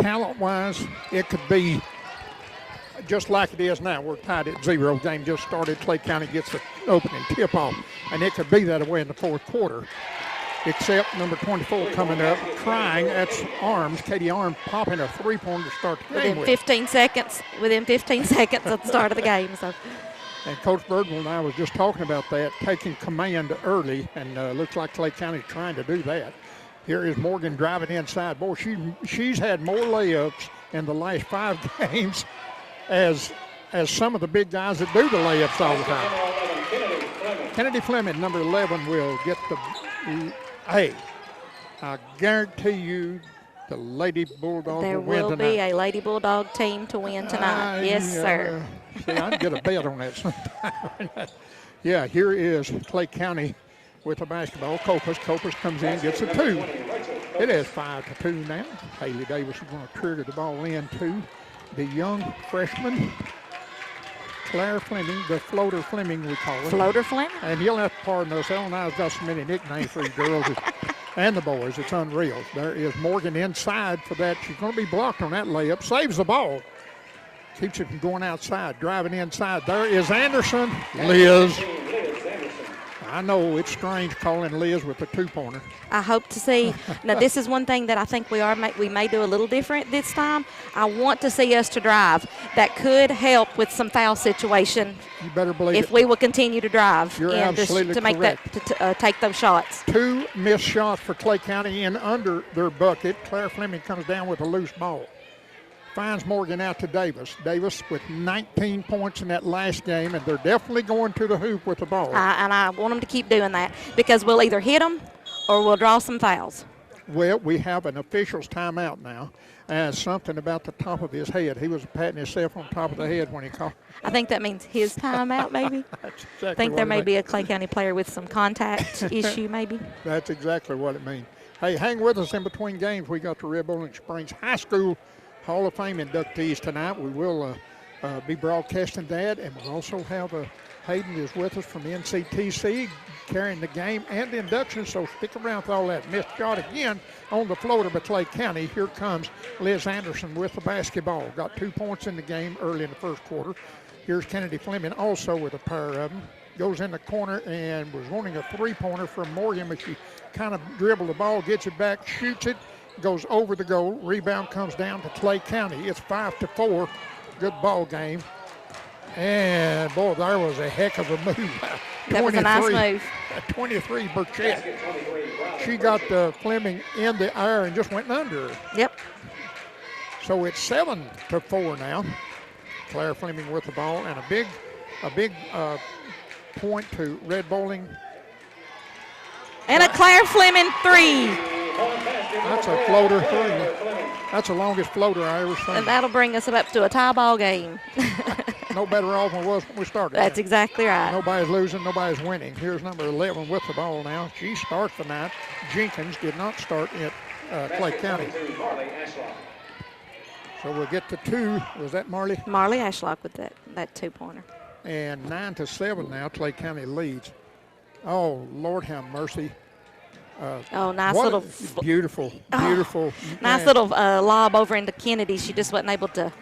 talent-wise, it could be just like it is now. We're tied at 0. Game just started. Clay County gets the opening tip-off, and it could be that way in the fourth quarter. Except number 24 coming up, trying. That's Arms. Katie Arms popping a three-pointer to start the game within 15 seconds at the start of the game. So. And Coach Birdwell and I was just talking about that, taking command early, and looks like Clay County trying to do that. Here is Morgan driving inside. Boy, she's had more layups in the last 5 games as some of the big guys that do the layups all the time. Kennedy Fleming, number 11, will get the A. I guarantee you the Lady Bulldogs will win tonight. There will be a Lady Bulldog team to win tonight. Yes, sir. See, I'd get a bet on that sometime. Yeah, here is Clay County with the basketball. Copas comes in, gets a 2. It is 5-2 now. Haley Davis is going to trigger the ball in to the young freshman, Claire Fleming, the Floater Fleming we call her. Floater Fleming? And you'll have to pardon us. Ellen and I have got so many nicknames for you girls and the boys. It's unreal. There is Morgan inside for that. She's going to be blocked on that layup. Saves the ball. Keeps it from going outside. Driving inside. There is Anderson. Liz. I know it's strange calling Liz with a 2-pointer. I hope to see. Now, this is one thing that I think we may do a little different this time. I want to see us to drive. That could help with some foul situation. You better believe if we will continue to drive. You're absolutely to make correct. that to take those shots. 2 missed shots for Clay County in under their bucket. Claire Fleming comes down with a loose ball. Finds Morgan out to Davis. Davis with 19 points in that last game, and they're definitely going to the hoop with the ball. And I want them to keep doing that because we'll either hit them or we'll draw some fouls. Well, we have an official's timeout now. Something about the top of his head. He was patting himself on top of the head when he called. I think that means his timeout, maybe. That's exactly I think there may be a Clay County player with some contact issue, maybe. That's exactly what it means. Hey, hang with us in between games. We got the Red Bowling Springs High School Hall of Fame inductees tonight. We will be broadcasting that, and we'll also have Hayden is with us from NCTC carrying the game and the induction, so stick around with all that. Missed shot again on the floater by Clay County. Here comes Liz Anderson with the basketball. Got 2 points in the game early in the first quarter. Here's Kennedy Fleming also with a pair of them. Goes in the corner and was wanting a 3-pointer from Morgan, but she kind of dribbled the ball, gets it back, shoots it, goes over the goal. Rebound comes down to Clay County. It's 5-4. Good ball game. And, boy, there was a heck of a move. That was a nice move. 23, Burchett. She got Fleming in the air and just went under her. Yep. So it's 7-4 now. Claire Fleming with the ball, and a big point to Red Bowling. And a Claire Fleming 3. That's a floater 3. That's the longest floater I ever seen. And that'll bring us up to a tie ball game. No better off than it was when we started. That's exactly right. Nobody's losing, nobody's winning. Here's number 11 with the ball now. She starts the night. Jenkins did not start at Clay County. So we'll get to 2. Was that Marley? Marley Ashlock with that 2-pointer. And 9-7 now. Clay County leads. Oh, Lord have mercy. Nice little. Beautiful. Nice little lob over into Kennedy. She just wasn't able to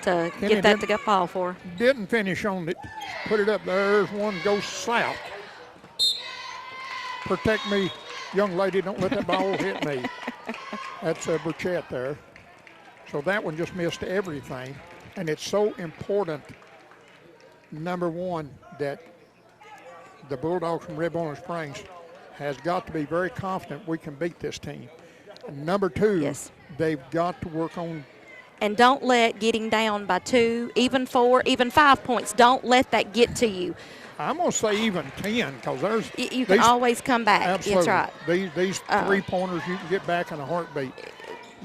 get that to go fall for her. Didn't finish on it. Put it up. There's one goes south. Protect me, young lady. Don't let that ball hit me. That's Burchett there. So that one just missed everything. And it's so important, number one, that the Bulldogs from Red Bowling Springs has got to be very confident we can beat this team. And number 2, yes, they've got to work on. And don't let getting down by 2, even 4, even 5 points, don't let that get to you. I'm going to say even 10 because there's. You can always come back. Absolutely. That's right. These 3-pointers you can get back in a heartbeat.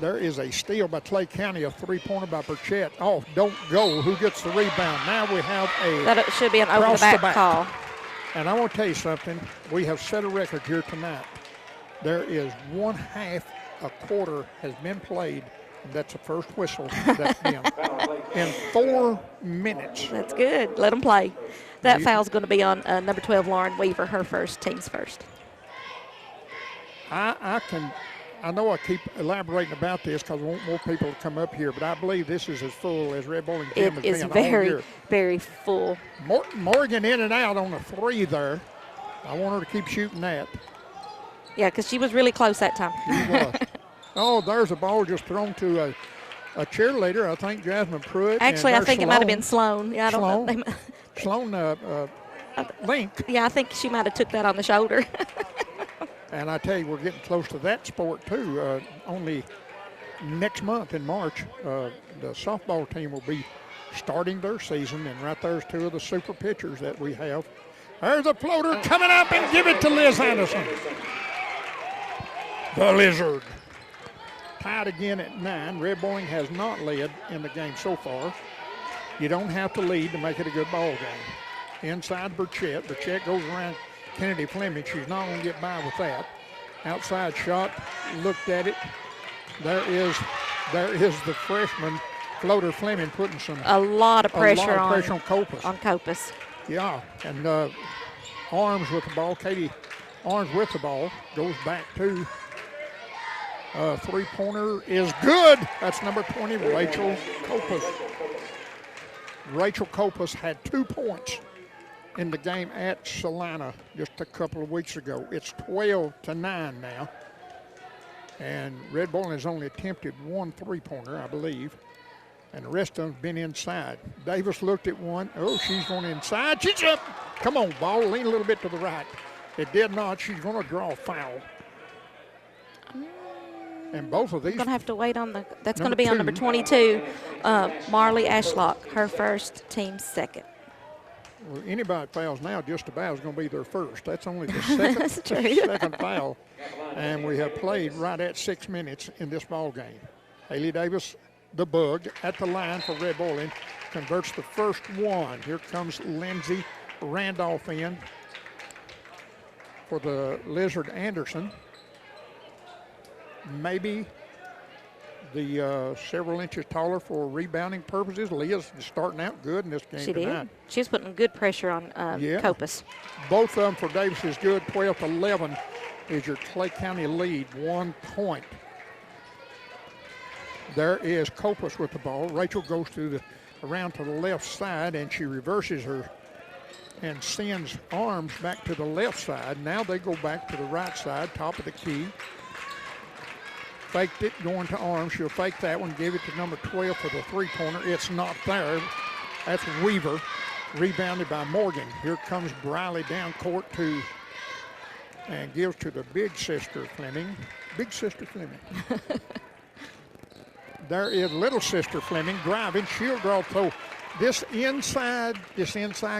There is a steal by Clay County, a 3-pointer by Burchett. Oh, don't go. Who gets the rebound? Now we have a. That should be an over-the-back call. And I want to tell you something. We have set a record here tonight. There is 1/2 a quarter has been played. And that's the first whistle that's been in 4 minutes. That's good. Let them play. That foul's going to be on number 12, Lauren Weaver, her team's first. I can I know I keep elaborating about this because I want more people to come up here, but I believe this is as full as Red Bowling Gym has It is been all very, year. very full. Morgan in and out on a 3 there. I want her to keep shooting that. Yeah, because she was really close that time. She was. Oh, there's a ball just thrown to a cheerleader. I think Jasmine Pruitt. Actually, I think it might have been Sloan. Yeah, I don't know. Sloan Link. Yeah, I think she might have took that on the shoulder. And I tell you, we're getting close to that sport, too. Only next month in March, the softball team will be starting their season, and right there's 2 of the super pitchers that we have. There's a floater coming up, and give it to Liz Anderson. The Lizard. Tied again at 9. Red Bowling has not led in the game so far. You don't have to lead to make it a good ball game. Inside Burchett. Burchett goes around Kennedy Fleming. She's not going to get by with that. Outside shot. Looked at it. There is the freshman floater Fleming putting a lot of pressure on Copas. On Copas. Yeah, and Arms with the ball. Katie Arms with the ball. Goes back to 3-pointer is good. That's number 20, Rachel Copas. Rachel Copas had 2 points in the game at Salina just a couple of weeks ago. It's 12-9 now. And Red Bowling has only attempted 1 3-pointer, I believe. And the rest of them have been inside. Davis looked at one. Oh, she's going inside. She's up. Come on, ball. Lean a little bit to the right. It did not. She's going to draw a foul. And both of these. Going to have to wait on the. That's going to be on number 22, Marley Ashlock, her first, team second. Well, anybody that fouls now just about is going to be their first. That's only the second, That's true. second foul. And we have played right at 6 minutes in this ball game. Haley Davis, the bug, at the line for Red Bowling, converts the first one. Here comes Lindsay Randolph in for the Lizard Anderson. Maybe the several inches taller for rebounding purposes. Leah's starting out good in this game She tonight. did. She was putting good pressure on Copas. Both of them for Davis is good. 12-11 is your Clay County lead, 1 point. There is Copas with the ball. Rachel goes around to the left side, and she reverses her and sends Arms back to the left side. Now they go back to the right side, top of the key. Faked it, going to Arms. She'll fake that one, give it to number 12 for the 3-pointer. It's not there. That's Weaver, rebounded by Morgan. Here comes Briley down court and gives to the big sister Fleming. Big sister Fleming. There is little sister Fleming driving. She'll draw. So this inside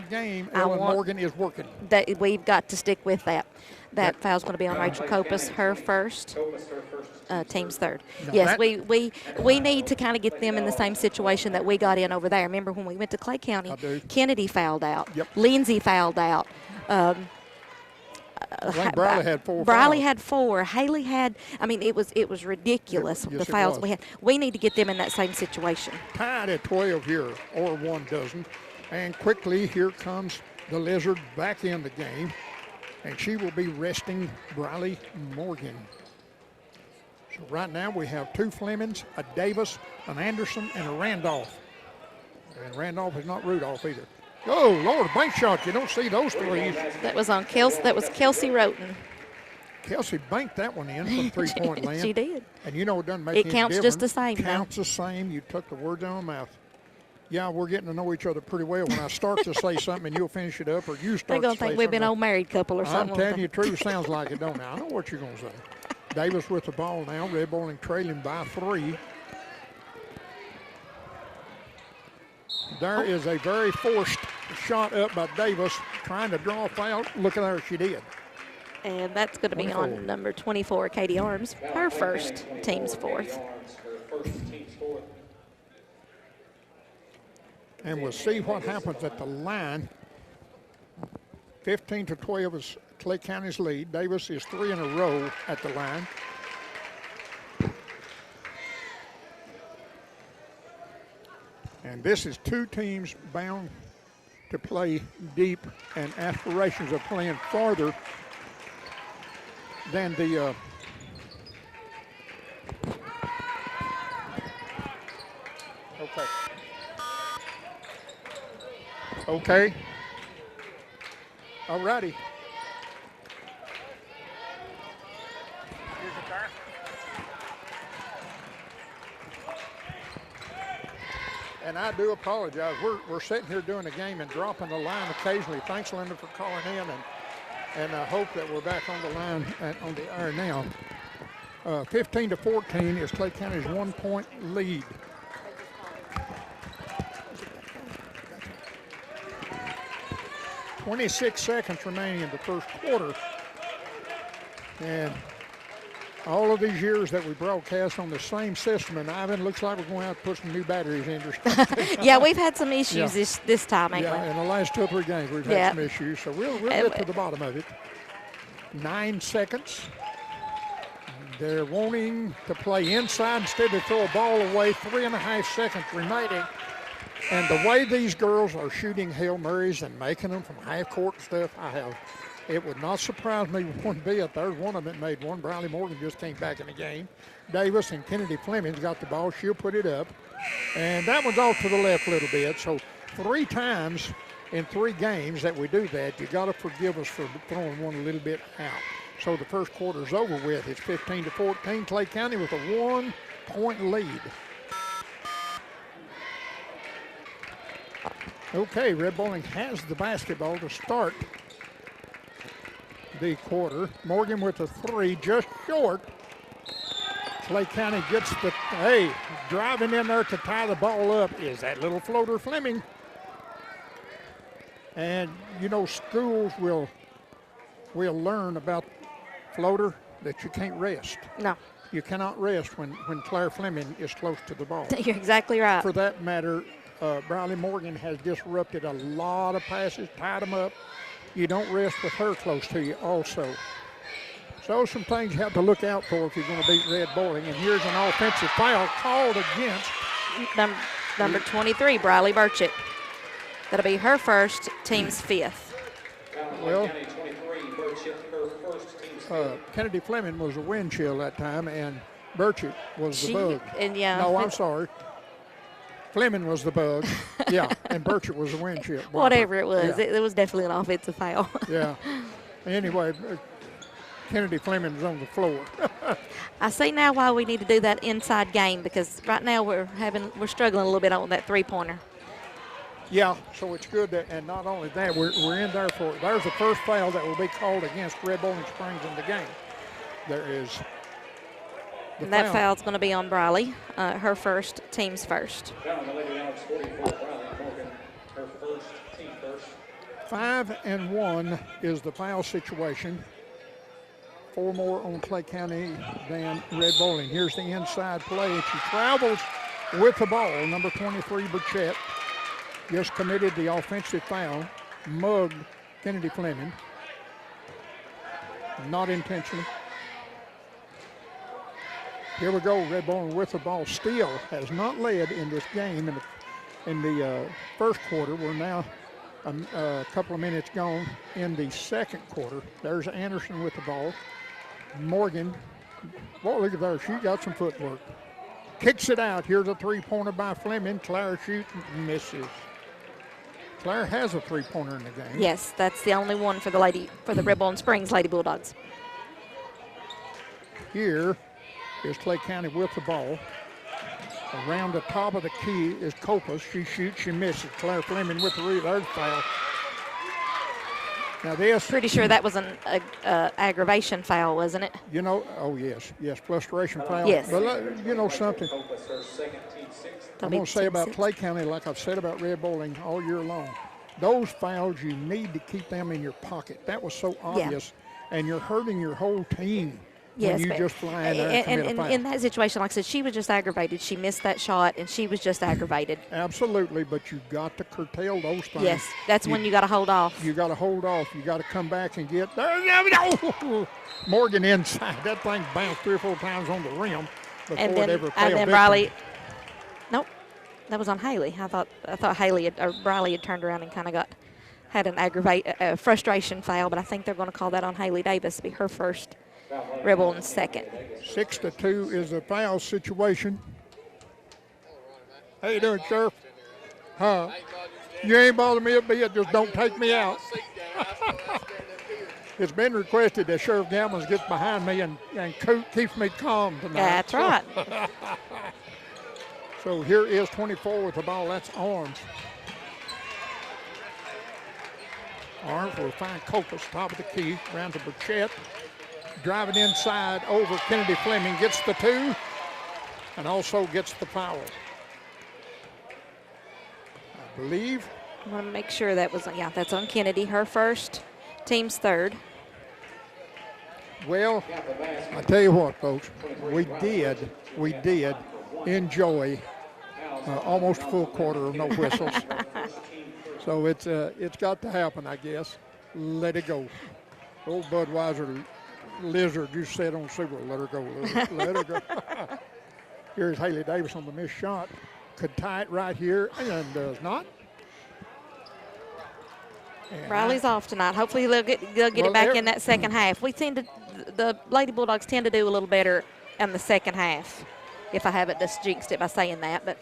game, Ellen Morgan is working. That we've got to stick with that. That foul's going to be on Rachel Copas, her first, team's third. No, yes, we need to kind of get them in the same situation that we got in over there. Remember when we went to Clay County, Kennedy fouled out. Yep. Lindsay fouled out. I think Briley had 4. Briley had 4. Haley had. I mean, it was ridiculous the fouls we had. We need to get them in that same situation. Tied at 12 here, or 1 dozen, and quickly here comes the Lizard back in the game, and she will be resting Briley Morgan. So right now we have 2 Flemings, a Davis, an Anderson, and a Randolph. And Randolph is not Rudolph either. Oh, Lord, bank shot. You don't see those threes. That was on Kelsey. That was Kelsey Roten. Kelsey banked that one in from 3-point land. She did. And you know it doesn't make it any counts difference. Just the same. Counts the same. You took the words out of my mouth. Yeah, we're getting to know each other pretty well. When I start to say something and you'll finish it up, or you start to say something. They're going to think we've been old married couple or something. I'm telling you the truth. Sounds like it, don't I? I know what you're going to say. Davis with the ball now. Red Bowling trailing by 3. There is a very forced shot up by Davis, trying to draw a foul. Look at her, she did. And that's going to be on number 24, Katie Arms, her first, team's 4th. And we'll see what happens at the line. 15-12 is Clay County's lead. Davis is 3 in a row at the line. And this is 2 teams bound to play deep and aspirations of playing farther than the Okay. Okay. All righty. And I do apologize. We're sitting here doing a game and dropping the line occasionally. Thanks, Linda, for calling in, and I hope that we're back on the line on the air now. 15-14 is Clay County's 1-point lead. .26 seconds remaining in the first quarter. And all of these years that we broadcast on the same system, and Ivan, looks like we're going to have to put some new batteries in. Yeah, we've had some issues this time, ain't we? Yeah, in the last 2 or 3 games we've had some issues, so we'll get to the bottom of it. 9 seconds. They're wanting to play inside instead of throw a ball away. 3.5 seconds remaining. And the way these girls are shooting Hail Marys and making them from half court and stuff, it would not surprise me one bit. There's one of them that made one. Briley Morgan just came back in the game. Davis and Kennedy Fleming's got the ball. She'll put it up. And that one's off to the left a little bit. So 3 times in 3 games that we do that, you got to forgive us for throwing one a little bit out. So the first quarter's over with. It's 15-14. Clay County with a 1-point lead. Okay, Red Bowling has the basketball to start the quarter. Morgan with a 3, just short. Clay County gets driving in there to tie the ball up is that little floater Fleming. And, you know, schools will learn about floater that you can't rest. No. You cannot rest when Claire Fleming is close to the ball. You're exactly right. For that matter, Briley Morgan has disrupted a lot of passes, tied them up. You don't rest with her close to you also. So some things you have to look out for if you're going to beat Red Bowling. And here's an offensive foul called against number 23, Briley Burchett. That'll be her first, team's 5th. Well, Kennedy Fleming was a wind chill that time, and Burchett was the bug. I'm sorry. Fleming was the bug, and Burchett was the wind chill. Whatever it was, it was definitely an offensive foul. Yeah. Anyway, Kennedy Fleming was on the floor. I see now why we need to do that inside game, because right now we're struggling a little bit on that 3-pointer. Yeah, so it's good that, and not only that, we're in there for it. There's the first foul that will be called against Red Bowling Springs in the game. There is. And that foul's going to be on Briley, her first, team's first. 5-1 is the foul situation. 4 more on Clay County than Red Bowling. Here's the inside play, and she travels with the ball. Number 23, Burchett, just committed the offensive foul, mugged Kennedy Fleming. Not intentionally. Here we go, Red Bowling with the ball. Still has not led in this game in the first quarter. We're now a couple of minutes gone in the second quarter. There's Anderson with the ball. Morgan, boy, look at there. She got some footwork. Kicks it out. Here's a 3-pointer by Fleming. Claire shooting, misses. Claire has a 3-pointer in the game. Yes, that's the only one for the Red Bowling Springs Lady Bulldogs. Here is Clay County with the ball. Around the top of the key is Copas. She shoots, she misses. Claire Fleming with the rebound. There's the foul. Now this. Pretty sure that was an aggravation foul, wasn't it? You know, oh yes, frustration foul. Yes. But you know something. I'm going to say about Clay County, like I've said about Red Bowling all year long. Those fouls, you need to keep them in your pocket. That was so obvious, and you're hurting your whole team. Yes, when you just fly in there and commit a foul. In that situation, like I said, she was just aggravated. She missed that shot, and she was just aggravated. Absolutely, but you've got to curtail those things. Yes, that's when you got to hold off. You got to hold off. You got to come back and get there. Morgan inside. That thing bounced 3 or 4 times on the rim before it ever fell. And then Briley. Nope, that was on Haley. I thought Briley had turned around and kind of had an frustration foul, but I think they're going to call that on Haley Davis to be her first. Red Bowling second. 6-2 is the foul situation. How you doing, Sheriff? Huh? You ain't bothering me a bit. Just don't take me out. It's been requested that Sheriff Gamblins gets behind me and keeps me calm tonight. That's right. So here is 24 with the ball. That's Arms. Arms will find Copus, top of the key, round to Burchett. Driving inside over Kennedy Fleming, gets the 2 and also gets the foul. I believe. I want to make sure that was, yeah, that's on Kennedy, her first, team's third. Well, I tell you what, folks, we did enjoy almost a full quarter of no whistles. So it's got to happen, I guess. Let it go. Old Budweiser lizard just said on Super, let her go, let her go. Here's Haley Davis on the missed shot. Could tie it right here and does not. And Riley's off tonight. Hopefully they'll get it back in that second half. The Lady Bulldogs tend to do a little better in the second half. If I haven't just jinxed it by saying that, but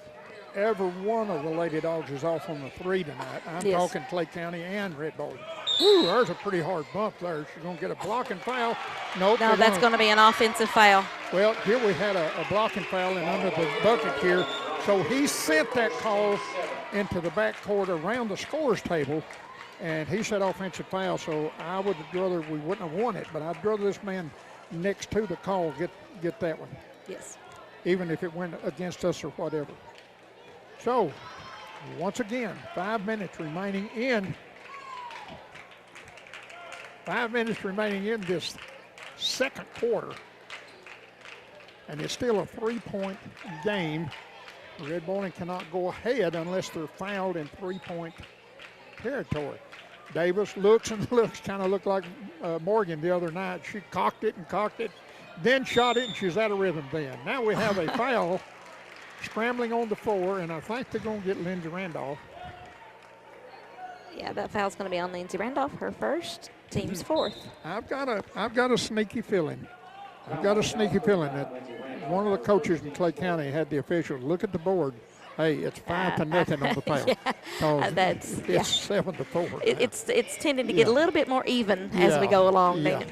every one of the Lady Dogs is off on the 3 tonight. I'm talking Clay County and Red Bull. Ooh, there's a pretty hard bump there. She's going to get a blocking foul. Nope. No, that's going to be an offensive foul. Well, here we had a blocking foul and under the bucket here. So he sent that call into the backcourt around the scorer's table, and he said offensive foul. So I would rather we wouldn't have won it, but I'd rather this man next to the call get that one. Yes. Even if it went against us or whatever. So, once again, 5 minutes remaining in. 5 minutes remaining in this second quarter. And it's still a 3-point game. Red Bowling cannot go ahead unless they're fouled in 3-point territory. Davis looks and looks, kind of looked like Morgan the other night. She cocked it, then shot it, and she's out of rhythm then. Now we have a foul scrambling on the floor, and I think they're going to get Lindsay Randolph. Yeah, that foul's going to be on Lindsay Randolph, her first, team's fourth. I've got a sneaky feeling. That one of the coaches in Clay County had the officials look at the board. Hey, it's 5-0 on the foul. It's 7-4. It's tending to get a little bit more even as we go along. Yeah.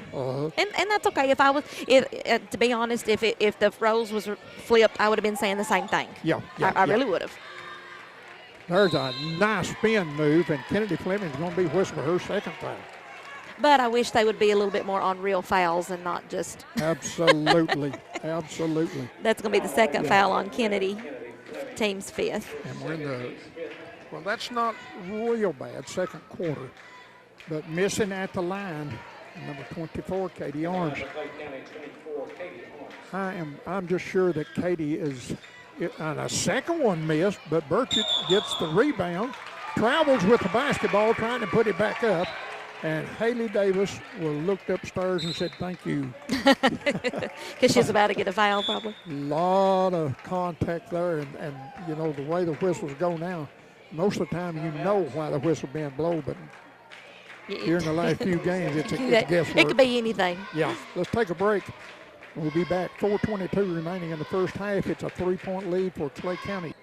And that's okay. If I was, to be honest, if the roles was flipped, I would have been saying the same thing. I really would have. There's a nice spin move, and Kennedy Fleming's going to be whistled for her second foul. But I wish they would be a little bit more on real fouls and not just. Absolutely. That's going to be the second foul on Kennedy, team's fifth. And we're in well, that's not real bad, second quarter. But missing at the line, number 24, Katie Arms. I'm just sure that Katie is, and a second one missed, but Burchett gets the rebound, travels with the basketball, trying to put it back up. And Haley Davis looked upstairs and said, thank you. Because she's about to get a foul, probably. A lot of contact there. And, you know, the way the whistles go now, most of the time you know why the whistle being blown, but here in the last few games, it's guesswork. It could be anything. Yeah. Let's take a break. We'll be back. 4:22 remaining in the first half. It's a 3-point lead for Clay County.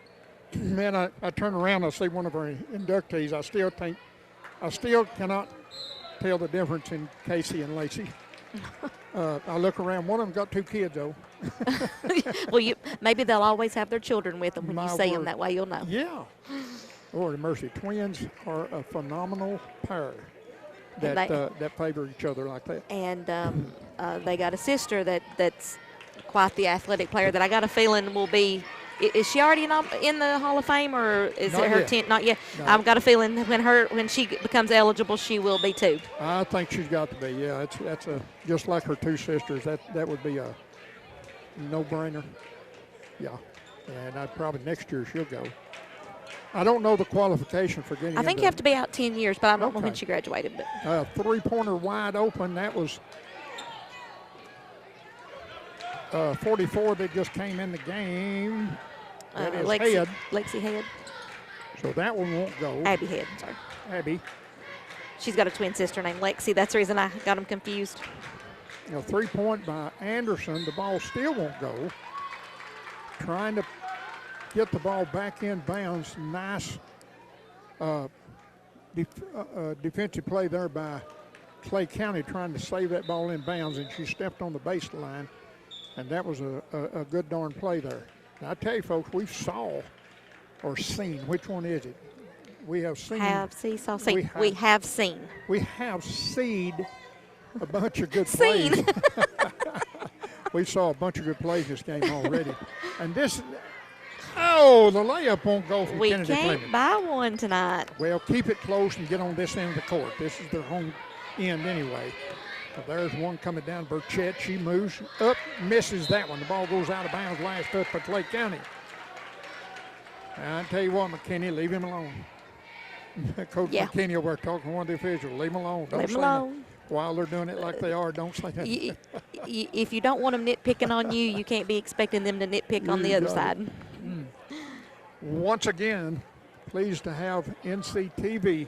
Man, I turn around, I see one of our inductees. I still cannot tell the difference in Casey and Lacey. I look around. One of them got 2 kids, though. Well, maybe they'll always have their children with them when you see them. That way you'll know. Yeah. Lord have mercy. Twins are a phenomenal pair that favor each other like that. And they got a sister that's quite the athletic player that I got a feeling will be. Is she already in the Hall of Fame, or is it her 10th? Not yet. No. I've got a feeling when she becomes eligible, she will be too. I think she's got to be. Yeah, that's just like her 2 sisters. That would be a no-brainer. Yeah, and probably next year she'll go. I don't know the qualification for getting. I think you have to be out 10 years, but I don't know when she graduated. But 3-pointer wide open. That was 44 that just came in the game. That is Head. Lexi Head. So that one won't go. Abby Head, sorry. Abby. She's got a twin sister named Lexi. That's the reason I got them confused. 3-point by Anderson. The ball still won't go. Trying to get the ball back in bounds. Nice defensive play there by Clay County trying to save that ball in bounds, and she stepped on the baseline, and that was a good darn play there. Now, I tell you, folks, we've saw or seen. Which one is it? We have seen. We have seen. We have seen a bunch of good plays. We saw a bunch of good plays this game already. And this, the layup won't go from Kennedy Fleming. We can't buy one tonight. Well, keep it close and get on this end of the court. This is their home end anyway. But there's one coming down. Burchett, she moves up, misses that one. The ball goes out of bounds, last touch for Clay County. I tell you what, McKinney, leave him alone. Coach McKinney over there talking to one of the officials. Leave him alone. Don't say nothing. While they're doing it like they are, don't say nothing. If you don't want them nitpicking on you, you can't be expecting them to nitpick on the other side. Once again, pleased to have NCTV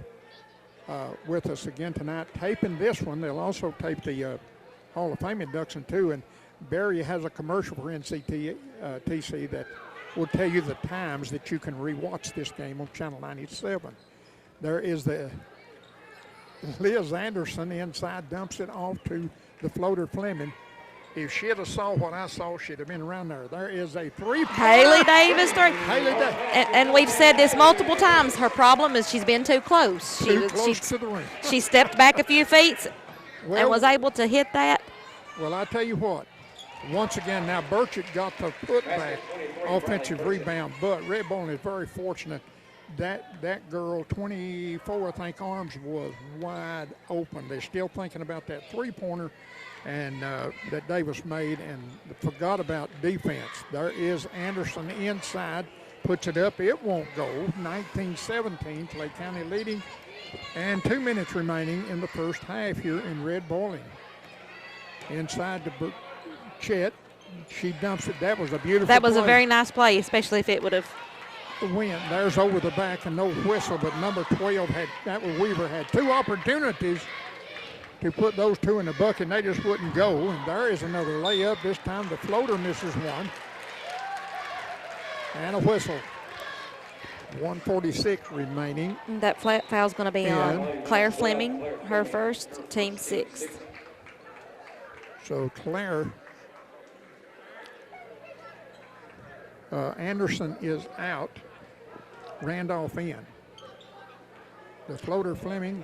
with us again tonight, taping this one. They'll also tape the Hall of Fame induction too. And Barry has a commercial for NCTC that will tell you the times that you can rewatch this game on Channel 97. There is the Liz Anderson inside, dumps it off to the floater Fleming. If she'd have saw what I saw, she'd have been around there. There is a three-pointer. Haley Davis three. Haley Davis. And we've said this multiple times. Her problem is she's been too close. Too close to the ring. She stepped back a few feet and was able to hit that. Well, I tell you what. Once again, now Burchett got the putback offensive rebound, but Red Bull is very fortunate. That girl, 24, I think, arms was wide open. They're still thinking about that three-pointer and that Davis made and forgot about defense. There is Anderson inside, puts it up. It won't go. 19-17, Clay County leading, and 2 minutes remaining in the first half here in Red Bowling. Inside to Chet, she dumps it. That was a beautiful That was play. A very nice play, especially if it would have. The win. There's over the back and no whistle, but number 12 Weaver had two opportunities to put those two in the bucket, and they just wouldn't go. And there is another layup. This time the floater misses one. And a whistle. 1:46 remaining. That flat foul's going to be on Claire Fleming, her first, team sixth. So Claire Anderson is out. Randolph in. The floater Fleming.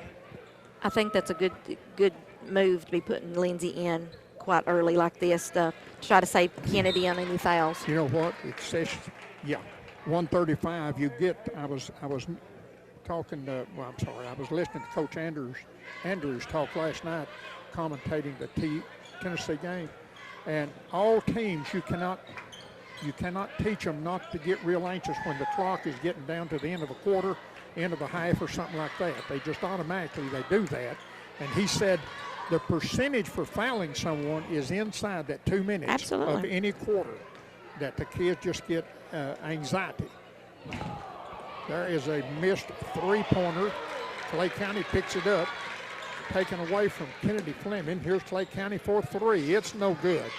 I think that's a good move to be putting Lindsay in quite early like this to try to save Kennedy on any fouls. You know what? It says, 135. You get. I was talking to. Well, I'm sorry. I was listening to Coach Andrews talk last night, commentating the Tennessee game, and all teams you cannot teach them not to get real anxious when the clock is getting down to the end of a quarter, end of a half, or something like that. They just automatically do that. And he said the percentage for fouling someone is inside that 2 minutes of any quarter, that the kids just get anxiety. There is a missed three-pointer. Clay County picks it up, taken away from Kennedy Fleming. Here's Clay County for three. It's no good.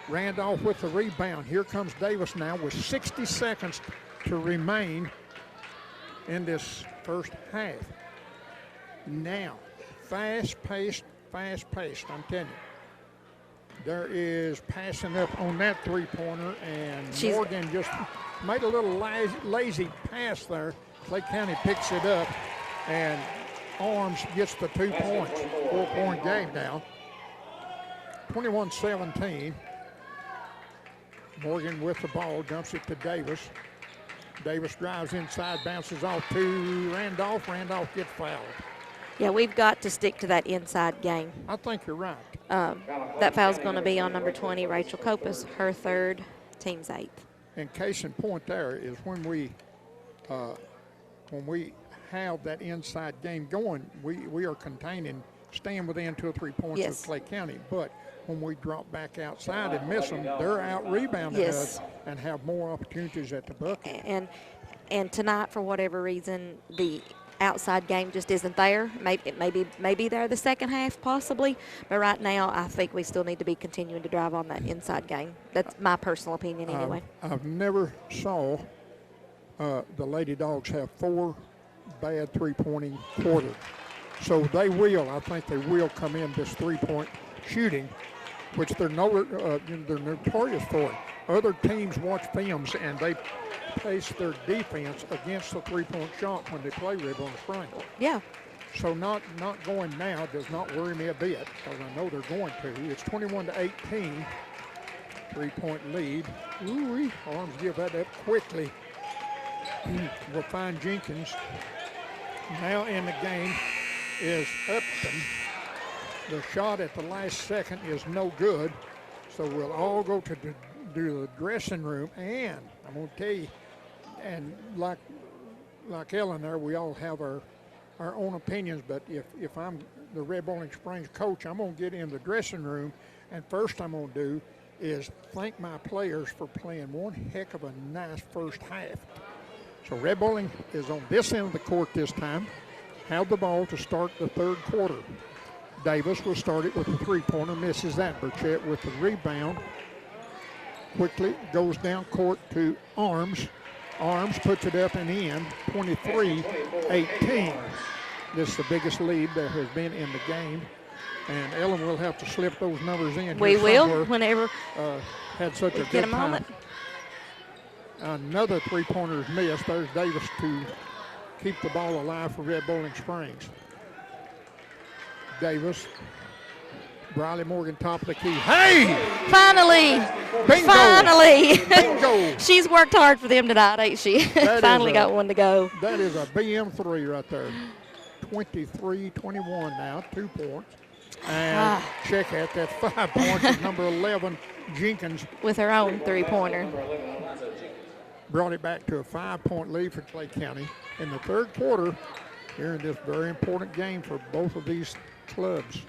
Randolph with the rebound. Here comes Davis now with 60 seconds to remain in this first half. Now, fast-paced, I'm telling you. There is passing up on that three-pointer, and Morgan just made a little lazy pass there. Clay County picks it up, and Arms gets the 2 points. 4-point game now. 21-17. Morgan with the ball, dumps it to Davis. Davis drives inside, bounces off to Randolph. Randolph gets fouled. Yeah, we've got to stick to that inside game. I think you're right. That foul's going to be on number 20, Rachel Copas, her third, team's eighth. And case in point there is when we have that inside game going, we are containing, staying within 2 or 3 points of Clay County. But when we drop back outside and miss them, they're out rebounding us and have more opportunities at the bucket. And tonight, for whatever reason, the outside game just isn't there. Maybe there the second half possibly, but right now I think we still need to be continuing to drive on that inside game. That's my personal opinion anyway. I've never saw the Lady Dogs have 4 bad three-pointing quarters. So they will, I think they will come in this three-point shooting, which they're notorious for. Other teams watch films and they pace their defense against the three-point shot when they play Red Bowling Springs. Yeah. So not going now does not worry me a bit, because I know they're going to. It's 21-18, three-point lead. Ooh, Arms give that up quickly. We'll find Jenkins. Now in the game is Upton. The shot at the last second is no good, so we'll all go to the dressing room. And I'm going to tell you, and like Ellen there, we all have our own opinions, but if I'm the Red Bowling Springs coach, I'm going to get in the dressing room, and first I'm going to do is thank my players for playing one heck of a nice first half. So Red Bowling is on this end of the court this time, have the ball to start the third quarter. Davis will start it with a three-pointer, misses that. Burchett with the rebound. Quickly goes down court to Arms. Arms puts it up and in, 23-18. This is the biggest lead there has been in the game. And Ellen will have to slip those numbers in. We will, whenever had such a good time. Another three-pointer is missed. There's Davis to keep the ball alive for Red Bowling Springs. Davis. Briley Morgan, top of the key. Hey! Finally! Bingo! Finally! Bingo! She's worked hard for them tonight, ain't she? Finally got one to go. That is a BM3 right there. 23-21 now, 2 points. And check out that 5 points is number 11, Jenkins. With her own three-pointer. Brought it back to a 5-point lead for Clay County. In the third quarter, here in this very important game for both of these clubs.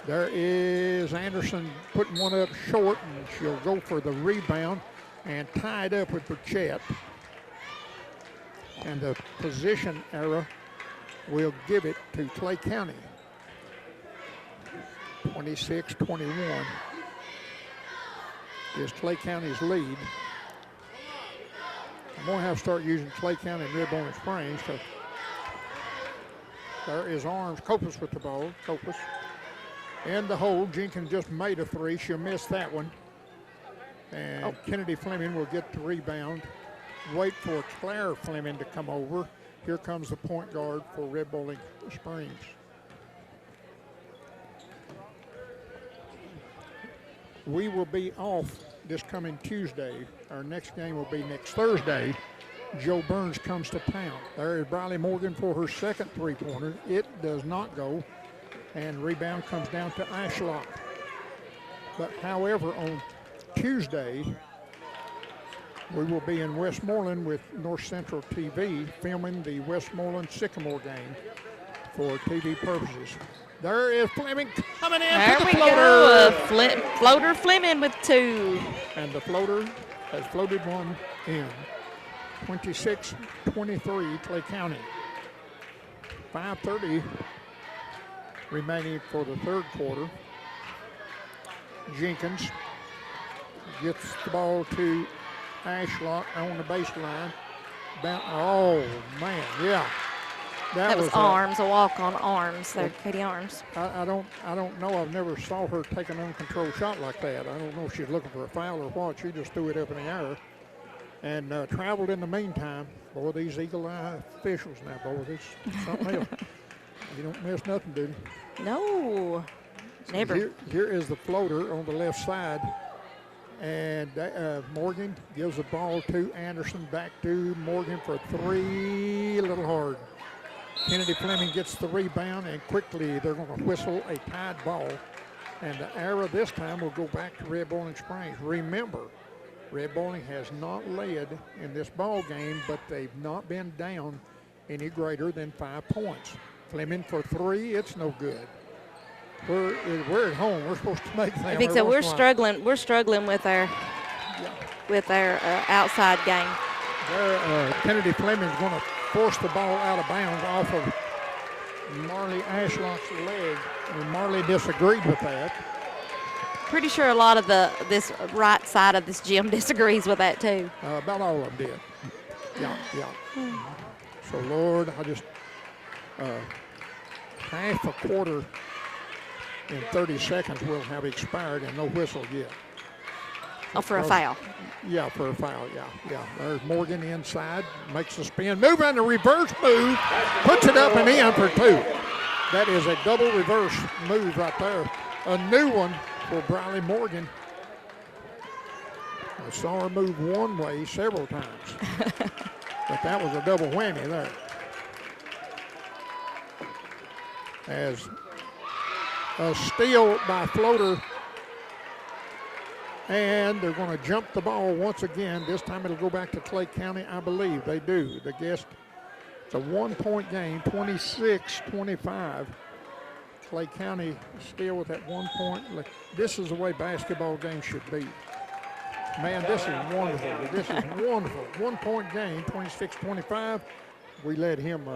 There is Anderson putting one up short, and she'll go for the rebound and tied up with Burchett. And the position error will give it to Clay County. 26-21 is Clay County's lead. I'm going to have to start using Clay County and Red Bowling Springs, because there is Arms. Copus with the ball. Copus in the hole. Jenkins just made a three. She'll miss that one. And Kennedy Fleming will get the rebound. Wait for Claire Fleming to come over. Here comes the point guard for Red Bowling Springs. We will be off this coming Tuesday. Our next game will be next Thursday. Joe Burns comes to town. There is Briley Morgan for her second three-pointer. It does not go. And rebound comes down to Ashlock. But however, on Tuesday, we will be in Westmoreland with North Central TV filming the Westmoreland Sycamore game for TV purposes. There is Fleming coming in there for the we floater. Go. Floater Fleming with 2. And the floater has floated one in. 26-23 Clay County. 5:30 remaining for the third quarter. Jenkins gets the ball to Ashlock on the baseline. Oh, man, yeah. That was Arms, a walk on Arms there, Katie Arms. I don't know. I've never saw her take an uncontrolled shot like that. I don't know if she's looking for a foul or what. She just threw it up in the air and traveled in the meantime. Boy, these eagle eye officials now, boy, this is something else. You don't miss nothing, do you? No, never. Here is the floater on the left side. And Morgan gives the ball to Anderson, back to Morgan for 3, a little hard. Kennedy Fleming gets the rebound, and quickly they're going to whistle a tied ball. And the arrow this time will go back to Red Bowling Springs. Remember, Red Bowling has not led in this ball game, but they've not been down any greater than 5 points. Fleming for 3, it's no good. We're at home. We're supposed to make things. I think so. We're struggling. We're struggling with our outside game. Kennedy Fleming's going to force the ball out of bounds off of Marley Ashlock's leg, and Marley disagreed with that. Pretty sure a lot of this right side of this gym disagrees with that too. About all of them did. Yeah. So, Lord, I just half a quarter in 30 seconds will have expired and no whistle yet. Oh, for a foul. Yeah, for a foul, yeah. There's Morgan inside, makes the spin, move on the reverse move, puts it up and in for 2. That is a double reverse move right there. A new one for Briley Morgan. I saw her move one way several times, but that was a double whammy there. As a steal by Floater, and they're going to jump the ball once again. This time it'll go back to Clay County, I believe. They do. The guest, it's a 1-point game, 26-25. Clay County still with that 1 point. This is the way basketball games should be. Man, this is wonderful. This is wonderful. 1 point game, 26-25. We let him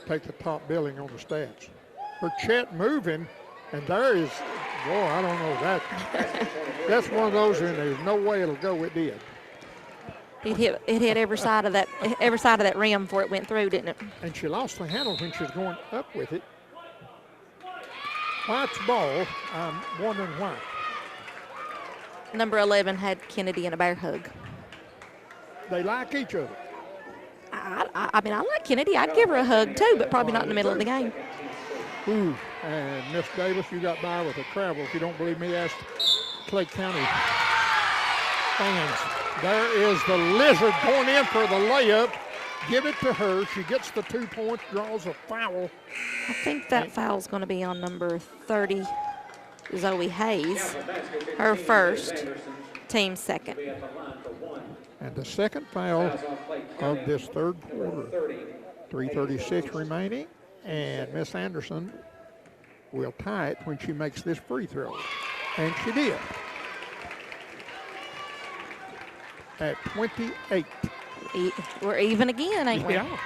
take the top billing on the stats. For Chet moving, and there is, boy, I don't know that. That's one of those, and there's no way it'll go. It did. It hit every side of that rim before it went through, didn't it? And she lost the handle when she was going up with it. White's ball, I'm wondering why. Number 11 had Kennedy in a bear hug. They like each other. I mean, I like Kennedy. I'd give her a hug too, but probably not in the middle of the game. Ooh, and Miss Davis, you got by with a travel. If you don't believe me, ask Clay County fans. There is the Lizard going in for the layup. Give it to her. She gets the 2 points, draws a foul. I think that foul's going to be on number 30, Zoe Hayes. Her first, team second. And the second foul of this third quarter. 3:36 remaining. And Miss Anderson will tie it when she makes this free throw. And she did. At 28. We're even again, ain't we? Yeah.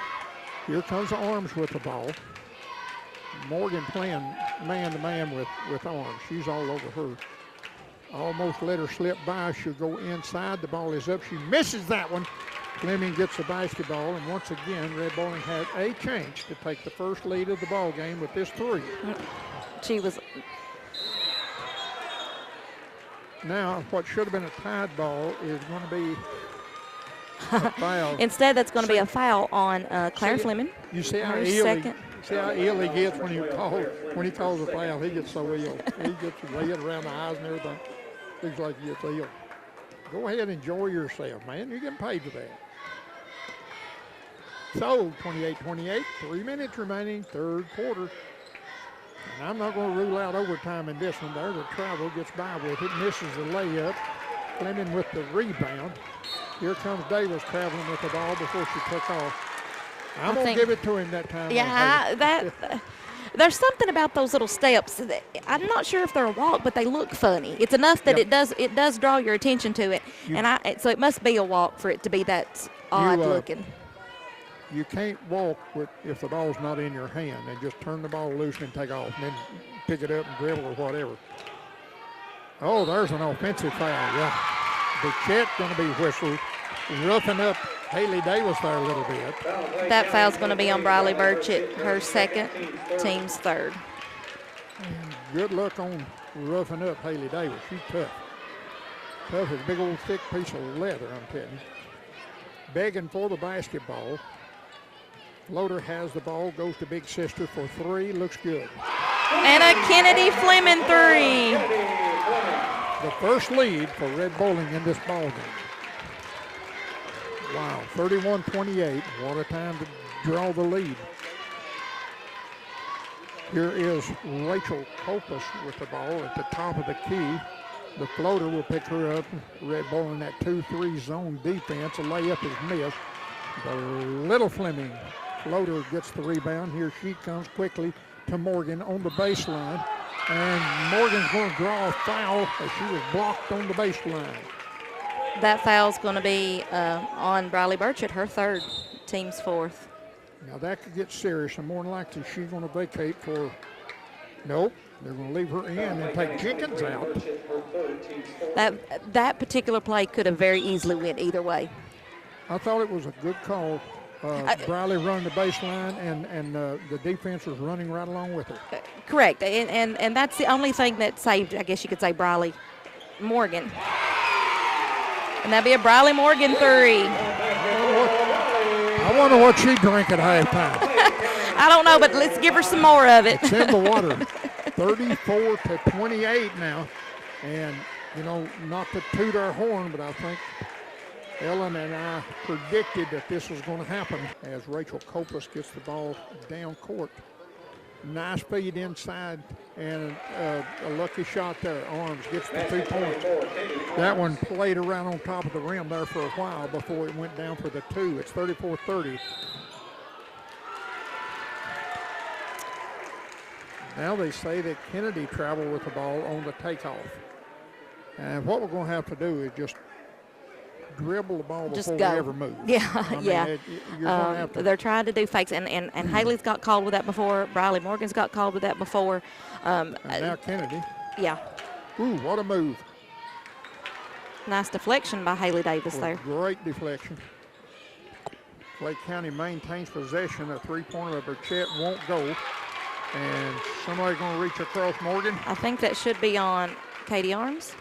Here comes Arms with the ball. Morgan playing man-to-man with Arms. She's all over her. Almost let her slip by. She'll go inside. The ball is up. She misses that one. Fleming gets the basketball, and once again, Red Bowling had a chance to take the first lead of the ball game with this 3. She was. Now, what should have been a tied ball is going to be a foul. Instead, that's going to be a foul on Claire Fleming. You see how ill he gets when he calls a foul. He gets so ill. He gets red around the eyes and everything. Looks like he gets ill. Go ahead and enjoy yourself, man. You're getting paid for that. So, 28-28, 3 minutes remaining, third quarter. And I'm not going to rule out overtime in this one. There's a travel, gets by with it, misses the layup. Fleming with the rebound. Here comes Davis traveling with the ball before she took off. I'm going to give it to him that time. Yeah, there's something about those little steps. I'm not sure if they're a walk, but they look funny. It's enough that it does draw your attention to it. So it must be a walk for it to be that odd looking. You can't walk if the ball's not in your hand and just turn the ball loose and take off and then pick it up and dribble or whatever. Oh, there's an offensive foul, yeah. Burchett going to be whistled, roughing up Haley Davis there a little bit. That foul's going to be on Briley Burchett, her second, team's third. And good luck on roughing up Haley Davis. She's tough. Tough as a big old thick piece of leather, I'm telling you. Begging for the basketball. Floater has the ball, goes to big sister for 3, looks good. And a Kennedy Fleming 3. The first lead for Red Bowling in this ball game. Wow, 31-28. What a time to draw the lead. Here is Rachel Copus with the ball at the top of the key. The floater will pick her up. Red Bowling that 2-3 zone defense. A layup is missed. The little Fleming floater gets the rebound. Here she comes quickly to Morgan on the baseline. And Morgan's going to draw a foul as she was blocked on the baseline. That foul's going to be on Briley Burchett, her third, team's fourth. Now that could get serious, and more than likely she's going to vacate for, nope, They're going to leave her in and take Jenkins out. That particular play could have very easily went either way. I thought it was a good call. Briley running the baseline, and the defense was running right along with her. Correct, and that's the only thing that saved, I guess you could say, Briley Morgan. And that'd be a Briley Morgan 3. I wonder what she drank at halftime. I don't know, but let's give her some more of it. It's in the water. 34-28 now. And, you know, not to toot our horn, but I think Ellen and I predicted that this was going to happen as Rachel Copas gets the ball down court. Nice feed inside, and a lucky shot there. Arms gets the 2 points. That one played around on top of the rim there for a while before it went down for the 2. It's 34-30. Now they say that Kennedy traveled with the ball on the takeoff. And what we're going to have to do is just dribble the ball before we ever move. Yeah, you're gonna have to. They're trying to do fakes, and Haley's got called with that before. Briley Morgan's got called with that before. And now Kennedy. Yeah. Ooh, what a move. Nice deflection by Haley Davis there. Great deflection. Clay County maintains possession. A three-pointer of Burchett won't go. And somebody's going to reach across Morgan. I think that should be on Katie Arms.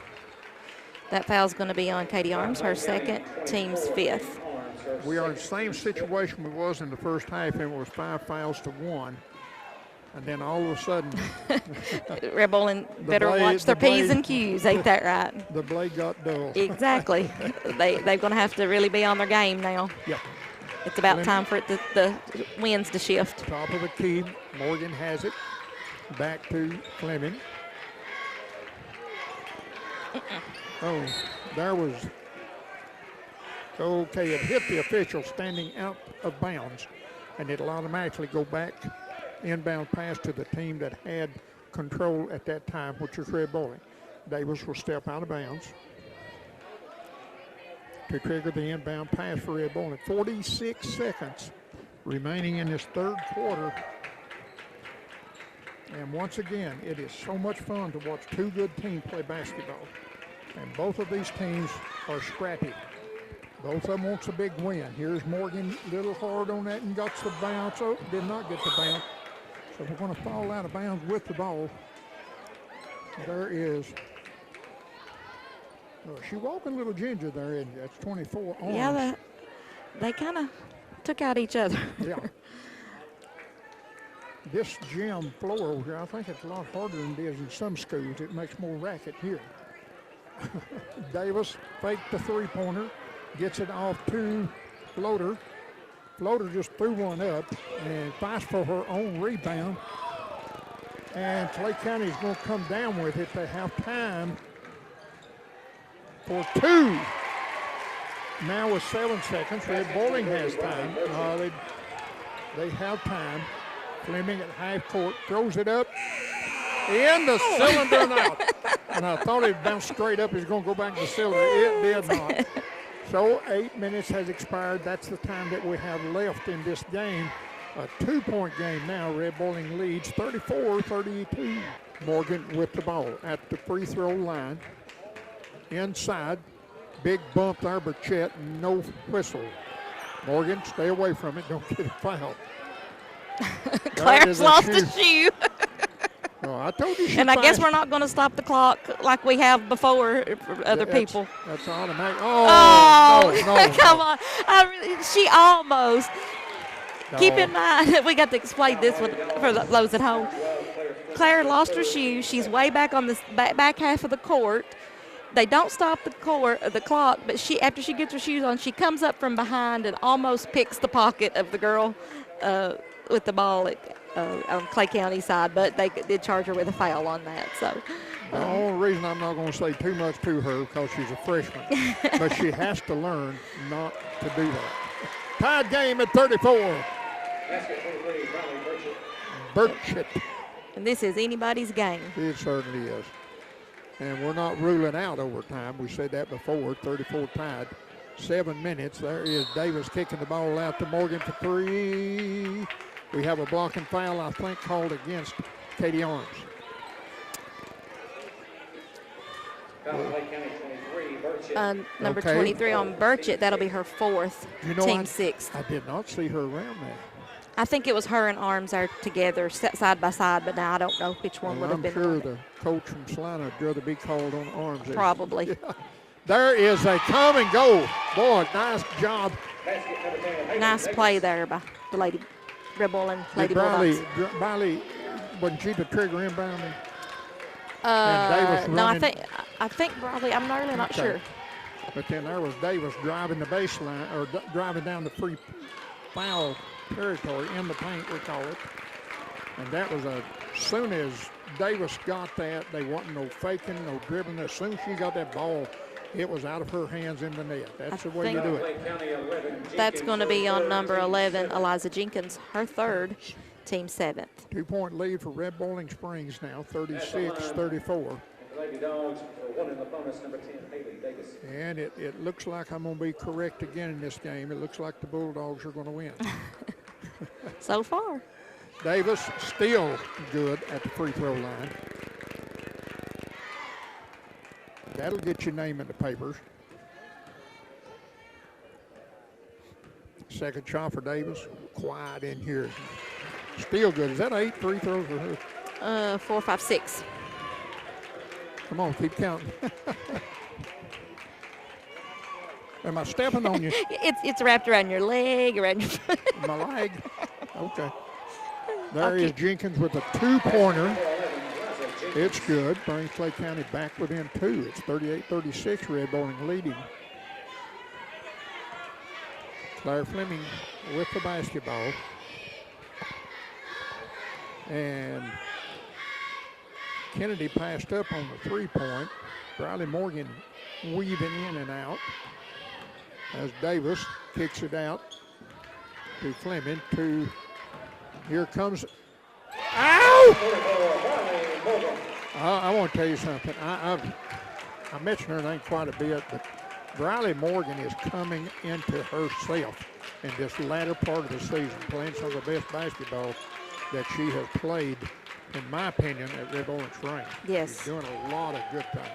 That foul's going to be on Katie Arms, her second, team's 5th. We are in the same situation we was in the first half, and it was 5 fouls to 1. And then all of a sudden, Red Bowling better watch their P's and Q's, ain't that right? The blade got dull. Exactly. They're going to have to really be on their game now. Yeah. It's about time for the winds to shift. Top of the key, Morgan has it. Back to Fleming. Oh, there was, okay, it hit the official standing out of bounds, and it'll automatically go back inbound pass to the team that had control at that time, which is Red Bowling. Davis will step out of bounds to trigger the inbound pass for Red Bowling. 46 seconds remaining in this third quarter. And once again, it is so much fun to watch two good teams play basketball. And both of these teams are scrappy. Both of them wants a big win. Here's Morgan, a little hard on that and got the bounce. Oh, did not get the bounce. So we're going to fall out of bounds with the ball. There is, she walking a little ginger there, isn't she? That's 24 Arms. Yeah, they kind of took out each other. Yeah. This gym floor over here, I think it's a lot harder than it is in some schools. It makes more racket here. Davis faked the three-pointer, gets it off to Floater. Floater just threw one up and fights for her own rebound. And Clay County is going to come down with it. They have time for 2. Now with 7 seconds, Red Bowling has time. They have time. Fleming at half court, throws it up in the cylinder and out. And I thought it bounced straight up. He's going to go back to the cylinder. It did not. So 8 minutes has expired. That's the time that we have left in this game. A 2-point game now. Red Bowling leads 34-32. Morgan with the ball at the free throw line. Inside. Big bump there, Burchett. No whistle. Morgan, stay away from it. Don't get a foul. Claire's lost a shoe. Oh, I told you. And I guess we're not going to stop the clock like we have before for other people. That's automatic. Oh, no, come on. She almost. No. Keep in mind that we got to explain this one for those at home. Claire lost her shoe. She's way back on the back half of the court. They don't stop the clock, but after she gets her shoes on, she comes up from behind and almost picks the pocket of the girl with the ball on Clay County side, but they did charge her with a foul on that. So the only reason I'm not going to say too much to her because she's a freshman, but she has to learn not to do that. Tied game at 34. Burchett. And this is anybody's game. It certainly is. And we're not ruling out overtime. We said that before. 34 tied. 7 minutes. There is Davis kicking the ball out to Morgan for 3. We have a blocking foul, I think, called against Katie Arms. Clay County 23, Burchett. Number Okay. 23 on Burchett. That'll be her 4th, You know, team 6th. I did not see her around there. I think it was her and Arms are together, side by side, but now I don't know which one would have I'm been. sure one. the coach from Salina would rather be called on Arms. Probably. Yeah. There is a come and go. Boy, nice job. Basket number 10, Haley Nice Davis. play there by the Lady Red Bull and Lady Did Bulldogs. Briley, wasn't she the trigger inbounding? Davis No, running. I think probably. I'm really not Okay. sure. But then there was Davis driving the baseline, or driving down the free foul territory in the paint, we call it. And that was as soon as Davis got that, they wasn't no faking, no dribbling. As soon as she got that ball, it was out of her hands in the net. That's the way you do it. Clay County 11, That's Jenkins, going to be on third, number team 11, seven. Eliza Jenkins, her 3rd, team 7th. 2-point lead for Red Bowling Springs now, 36-34. The Lady Dogs for one in the bonus, number 10, Haley Davis. And it looks like I'm going to be correct again in this game. It looks like the Bulldogs are going to win. So far. Davis still good at the free throw line. That'll get your name in the papers. Second shot for Davis. Quiet in here. Still good. Is that 8 free throws for her? 4, 5, 6. Come on, keep counting. Am I stepping on you? It's wrapped around your leg, around your foot. My leg? Okay. There is Jenkins with a 2-pointer. It's good. Brings Clay County back within 2. It's 38-36, Red Bowling leading. Claire Fleming with the basketball. And Kennedy passed up on the 3-point. Briley Morgan weaving in and out as Davis kicks it out to Fleming. Here comes. Ow! I want to tell you something. I mentioned her name quite a bit, but Briley Morgan is coming into herself in this latter part of the season, playing some of the best basketball that she has played, in my opinion, at Red Bowling Springs. Yes. She's doing a lot of good things.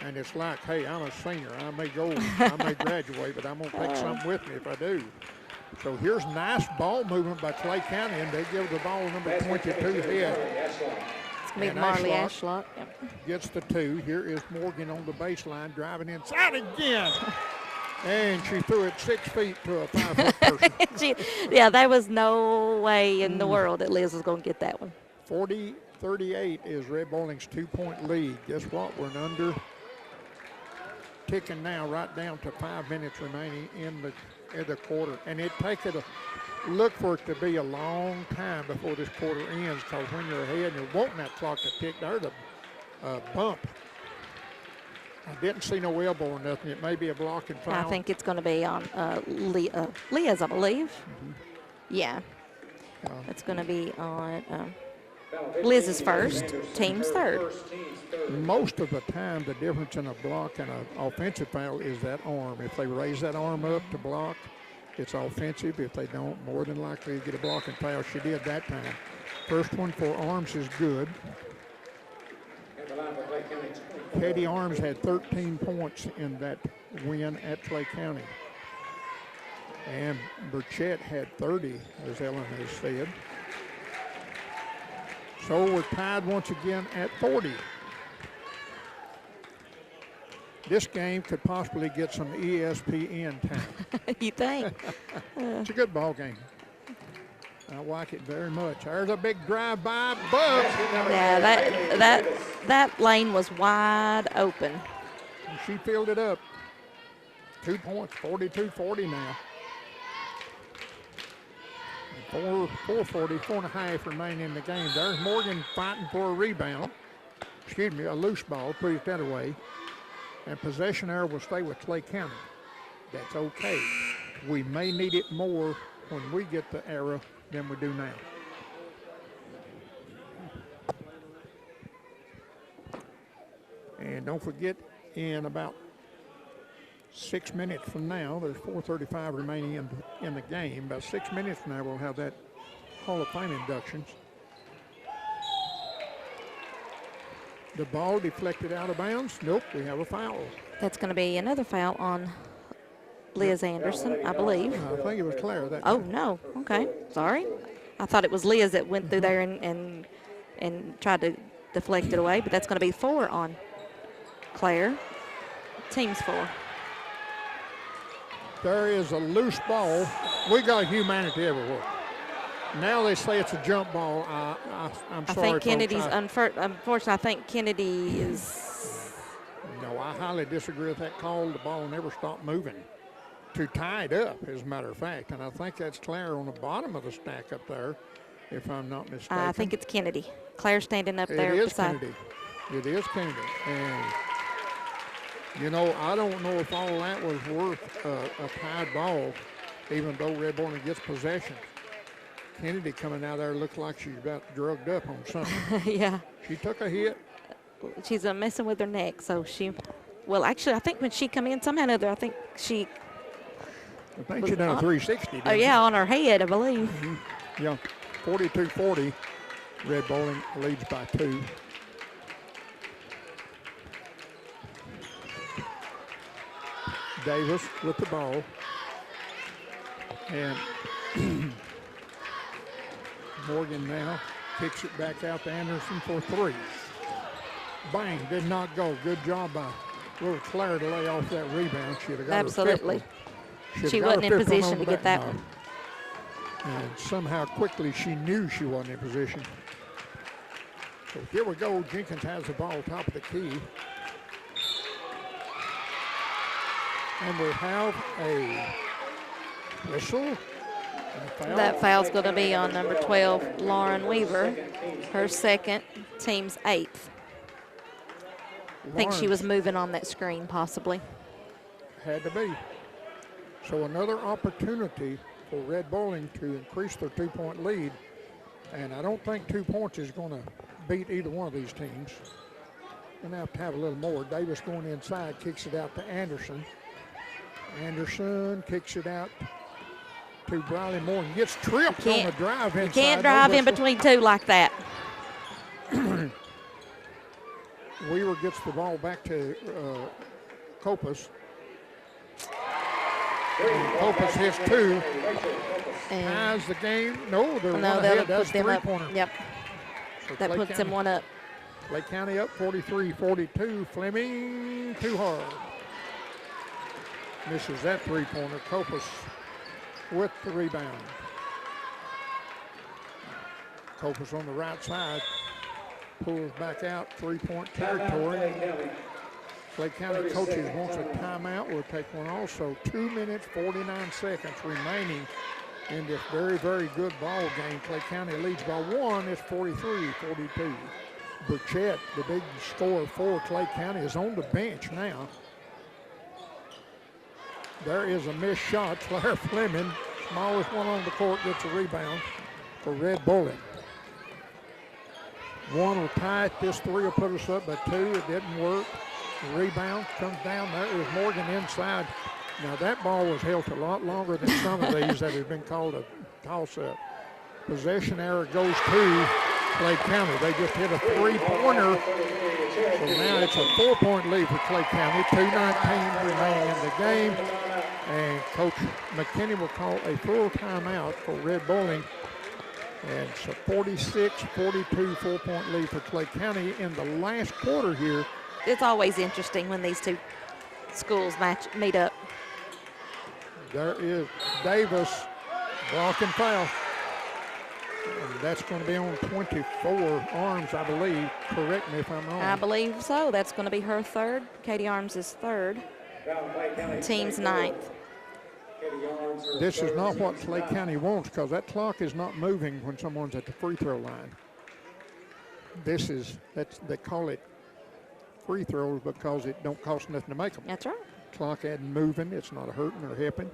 And it's like, hey, I'm a senior. I may graduate, but I'm going to take something with me if I do. So here's nice ball movement by Clay County, and they give the ball number 22 head. It's going to be And Marley Ashlock Ashlock. Yep. Gets the 2. Here is Morgan on the baseline, driving inside again. And she threw it 6 feet to a 5-foot person. Yeah, there was no way in the world that Liz was going to get that one. 40-38 is Red Bowling's 2-point lead. Guess what? We're under. Ticking now right down to 5 minutes remaining in the quarter. And it take it look for it to be a long time before this quarter ends, because when you're ahead and you're wanting that clock to tick, there's a bump. I didn't see no elbow or nothing. It may be a blocking foul. I think it's going to be on Liz, I believe. Mm-hmm. Yeah. It's going to be on Liz's first, team's third. Most of the time, the difference in a block and an offensive foul is that arm. If they raise that arm up to block, it's offensive. If they don't, more than likely get a blocking foul. She did that time. First one for Arms is good. Katie Arms had 13 points in that win at Clay County. And Burchett had 30, as Ellen has said. So we're tied once again at 40. This game could possibly get some ESPN time. You think? It's a good ball game. I like it very much. There's a big drive-by, but Yeah, that lane was wide open. she filled it up. 2 points, 42-40 now. 4:40 remaining in the game. There's Morgan fighting for a rebound. Excuse me, a loose ball, put it that away. And possession error will stay with Clay County. That's okay. We may need it more when we get the error than we do now. And don't forget, in about 6 minutes from now, there's 4:35 remaining in the game. About 6 minutes from now, we'll have that Hall of Fame inductions. The ball deflected out of bounds. Nope, we have a foul. That's going to be another foul on Liz Anderson, I believe. I think it was Claire that Oh, time. no. Okay. Sorry. I thought it was Liz that went through there and tried to deflect it away, but that's going to be 4 on Claire. Team's 4. There is a loose ball. We got humanity everywhere. Now they say it's a jump ball. I'm I sorry, think Kennedy's, folks. unfortunately, I think Kennedy is, No, I highly disagree with that call. The ball never stopped moving. Too tied up, as a matter of fact. And I think that's Claire on the bottom of the stack up there, if I'm not mistaken. I think it's Kennedy. Claire standing up there It is beside. Kennedy. It is Kennedy. And, you know, I don't know if all that was worth a tied ball, even though Red Bull gets possession. Kennedy coming out there looked like she's about drugged up on something. Yeah. She took a hit. She's messing with her neck, so well, actually, I think when she come in, somehow or another, I think she, I think she done a 360. oh, yeah, on her head, I believe. Yeah, 42-40. Red Bowling leads by 2. Davis with the ball. And Morgan now kicks it back out to Anderson for 3. Bang, did not go. Good job by little Claire to lay off that rebound. She'd have got Absolutely. her 5th one. She She'd have got wasn't her in 5th one position over to get that No. one. And somehow quickly she knew she wasn't in position. So here we go. Jenkins has the ball top of the key. And we have a whistle. And a foul. That foul's going to be on number 12, Lauren Weaver, her second, team's 8th. I think she was moving on that screen, possibly. Had to be. So another opportunity for Red Bowling to increase their 2-point lead. And I don't think 2 points is going to beat either one of these teams. Going to have a little more. Davis going inside, kicks it out to Anderson. Anderson kicks it out to Briley Moore and gets tripped on the drive inside. You can't drive in between 2 like that. Weaver gets the ball back to Copas. And Copas hits 2. Ties the game. No, they're one ahead. That's 3-pointer. Yep. So That puts them 1 up. Clay County up 43-42. Fleming too hard. Misses that 3-pointer. Copas with the rebound. Copas on the right side. Pulls back out 3-point territory. Clay County coaches wants a timeout. We'll take one also. 2 minutes, 49 seconds remaining in this very, very good ball game. Clay County leads by 1. It's 43-42. Burchett, the big scorer for Clay County, is on the bench now. There is a missed shot. Claire Fleming, smallest one on the court, gets a rebound for Red Bowling. 1 will tie it. This 3 will put us up by 2. It didn't work. The rebound comes down. There is Morgan inside. Now that ball was held a lot longer than some of these that have been called a toss-up. Possession error goes to Clay County. They just hit a 3-pointer. So now it's a 4-point lead for Clay County. 2:19 remaining in the game. And Coach McKinney will call a full timeout for Red Bowling. And so 46-42, 4-point lead for Clay County in the last quarter here. It's always interesting when these 2 schools meet up. There is Davis blocking foul. And that's going to be on 24 Arms, I believe. Correct me if I'm wrong. I believe so. That's going to be her 3rd. Katie Arms is 3rd. Team's 9th. This is not what Clay County wants because that clock is not moving when someone's at the free throw line. They call it free throws because it don't cost nothing to make them. That's right. Clock isn't moving. It's not hurting or helping.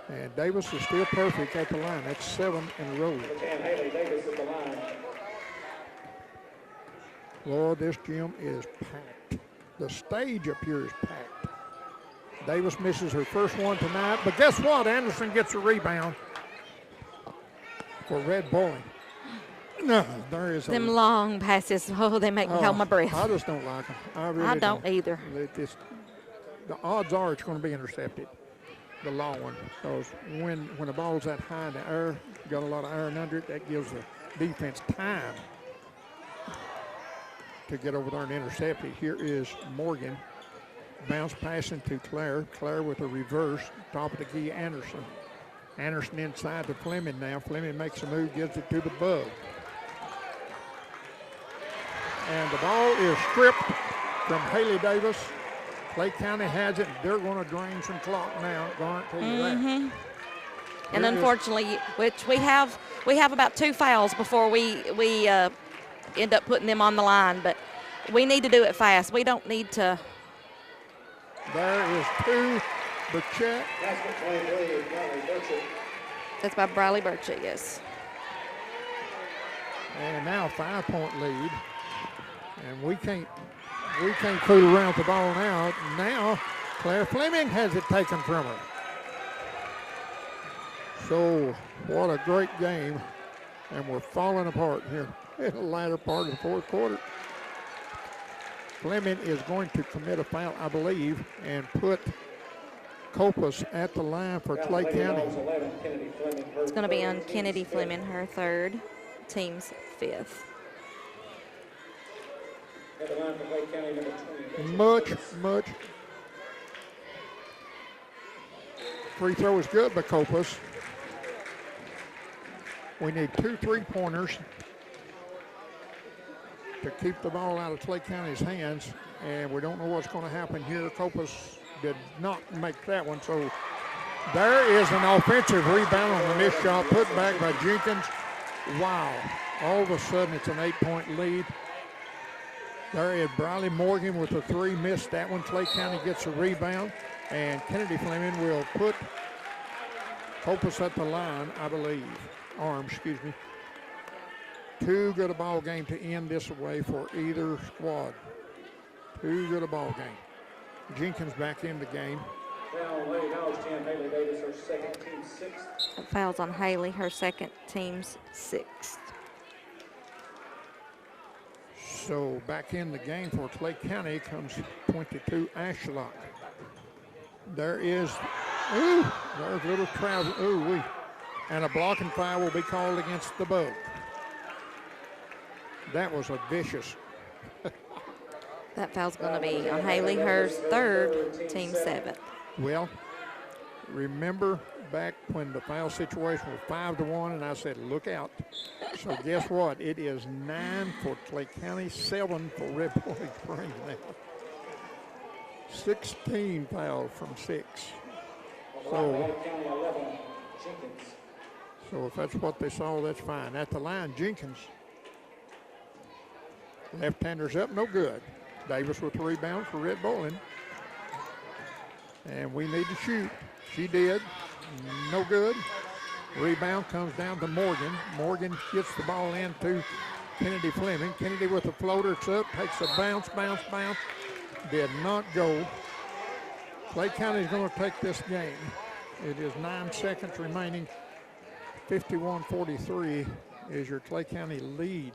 And Davis is still perfect at the line. That's 7 in a row. Lord, this gym is packed. The stage up here is packed. Davis misses her first one tonight, but guess what? Anderson gets a rebound for Red Bowling. No, there is Them long passes, oh, they make me hold my breath. I just don't like them. I really I don't either. The odds are it's going to be intercepted, the long one, because when the ball's that high in the air, got a lot of iron under it, that gives the defense time to get over there and intercept it. Here is Morgan. Bounce passing to Claire. Claire with a reverse. Top of the key, Anderson. Anderson inside to Fleming now. Fleming makes a move, gives it to the Bug. And the ball is stripped from Haley Davis. Clay County has it. They're going to drain some clock now. Guarantee you that. And unfortunately, which we have about 2 fouls before we end up putting them on the line, but we need to do it fast. We don't need to. There is 2. Burchett. That's by Briley Burchett, yes. And now a 5-point lead. And we can't fool around with the ball now. Now Claire Fleming has it taken from her. So what a great game. And we're falling apart here in the latter part of the fourth quarter. Fleming is going to commit a foul, I believe, and put Copas at the line for Clay County. It's going to be on Kennedy Fleming, her third, team's 5th. Much. Free throw is good by Copas. We need 2 3-pointers to keep the ball out of Clay County's hands, and we don't know what's going to happen here. Copas did not make that one, so there is an offensive rebound on the missed shot, put back by Jenkins. Wow, all of a sudden it's an 8-point lead. There is Briley Morgan with a 3, missed that one. Clay County gets a rebound, and Kennedy Fleming will put Copas at the line, I believe. Excuse me. Too good a ball game to end this way for either squad. Too good a ball game. Jenkins back in the game. Fouls on Haley, her second, team's 6th. So back in the game for Clay County comes 22 Ashlock. There is, there's little travel, and a blocking foul will be called against the Bug. That was a vicious. That foul's going to be on Haley, her third, team 7th. Well, remember back when the foul situation was 5-1, and I said, look out. So guess what? It is 9 for Clay County, 7 for Red Bowling Springs now. 16 fouls from 6. So if that's what they saw, that's fine. At the line, Jenkins. Left-handers up, no good. Davis with the rebound for Red Bowling. And we need to shoot. She did. No good. Rebound comes down to Morgan. Morgan gets the ball into Kennedy Fleming. Kennedy with the floater. It's up. Takes a bounce. Did not go. Clay County is going to take this game. It is 9 seconds remaining. 51-43 is your Clay County lead.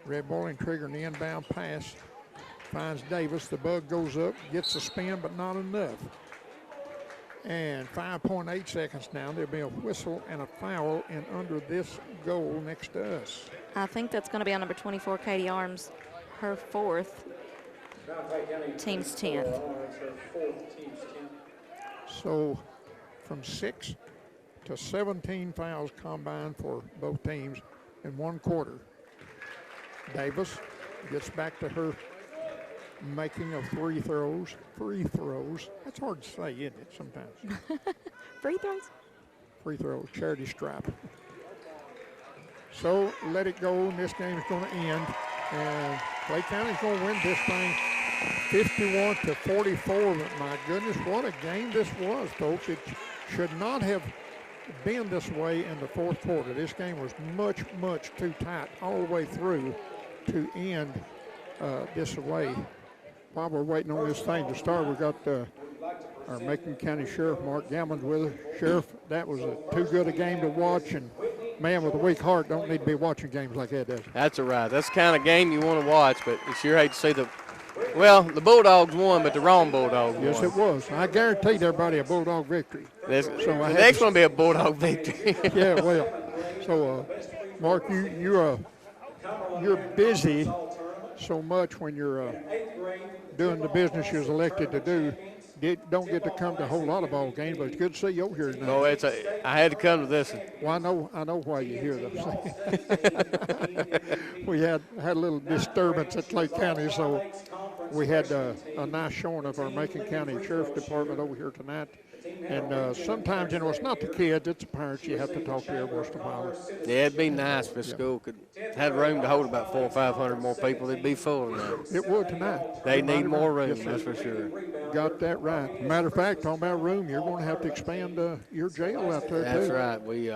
Red Bowling triggering the inbound pass. Finds Davis. The Bug goes up. Gets a spin, but not enough. And 5.8 seconds now. There'll be a whistle and a foul in under this goal next to us. I think that's going to be on number 24, Katie Arms, her 4th, team's 10th. So from 6 to 17 fouls combined for both teams in 1 quarter. Davis gets back to her making of free throws. That's hard to say, isn't it, sometimes? Free throws? Free throws, charity stripe. So let it go, and this game is going to end. And Clay County's going to win this thing 51-44. But my goodness, what a game this was, folks. It should not have been this way in the fourth quarter. This game was much, much too tight all the way through to end this way. While we're waiting on this thing to start, we got our Macon County Sheriff, Mark Gammons, with us. Sheriff, that was too good a game to watch, and man with a weak heart don't need to be watching games like that, does he? That's right. That's the kind of game you want to watch, but you sure hate to see the Bulldogs won, but the wrong Bulldogs won. Yes, it was. I guaranteed everybody a Bulldog victory. The next one will be a Bulldog victory. Yeah, well, so Mark, you're busy so much when you're doing the business you're elected to do. Don't get to come to a whole lot of ball games, but it's good to see you over here tonight. No, I had to come to this one. Well, I know why you're here, though. We had a little disturbance at Clay County, so we had a nice showing of our Macon County Sheriff's Department over here tonight. And sometimes, it's not the kids, it's the parents you have to talk to every once in a while. Yeah, it'd be nice if the school could had room to hold about 400 or 500 more people. It'd be full now. It would tonight. They need more room, Yes, that's for sure. Got that right. Matter of fact, talking about room, you're going to have to expand your jail out there, That's too. right. We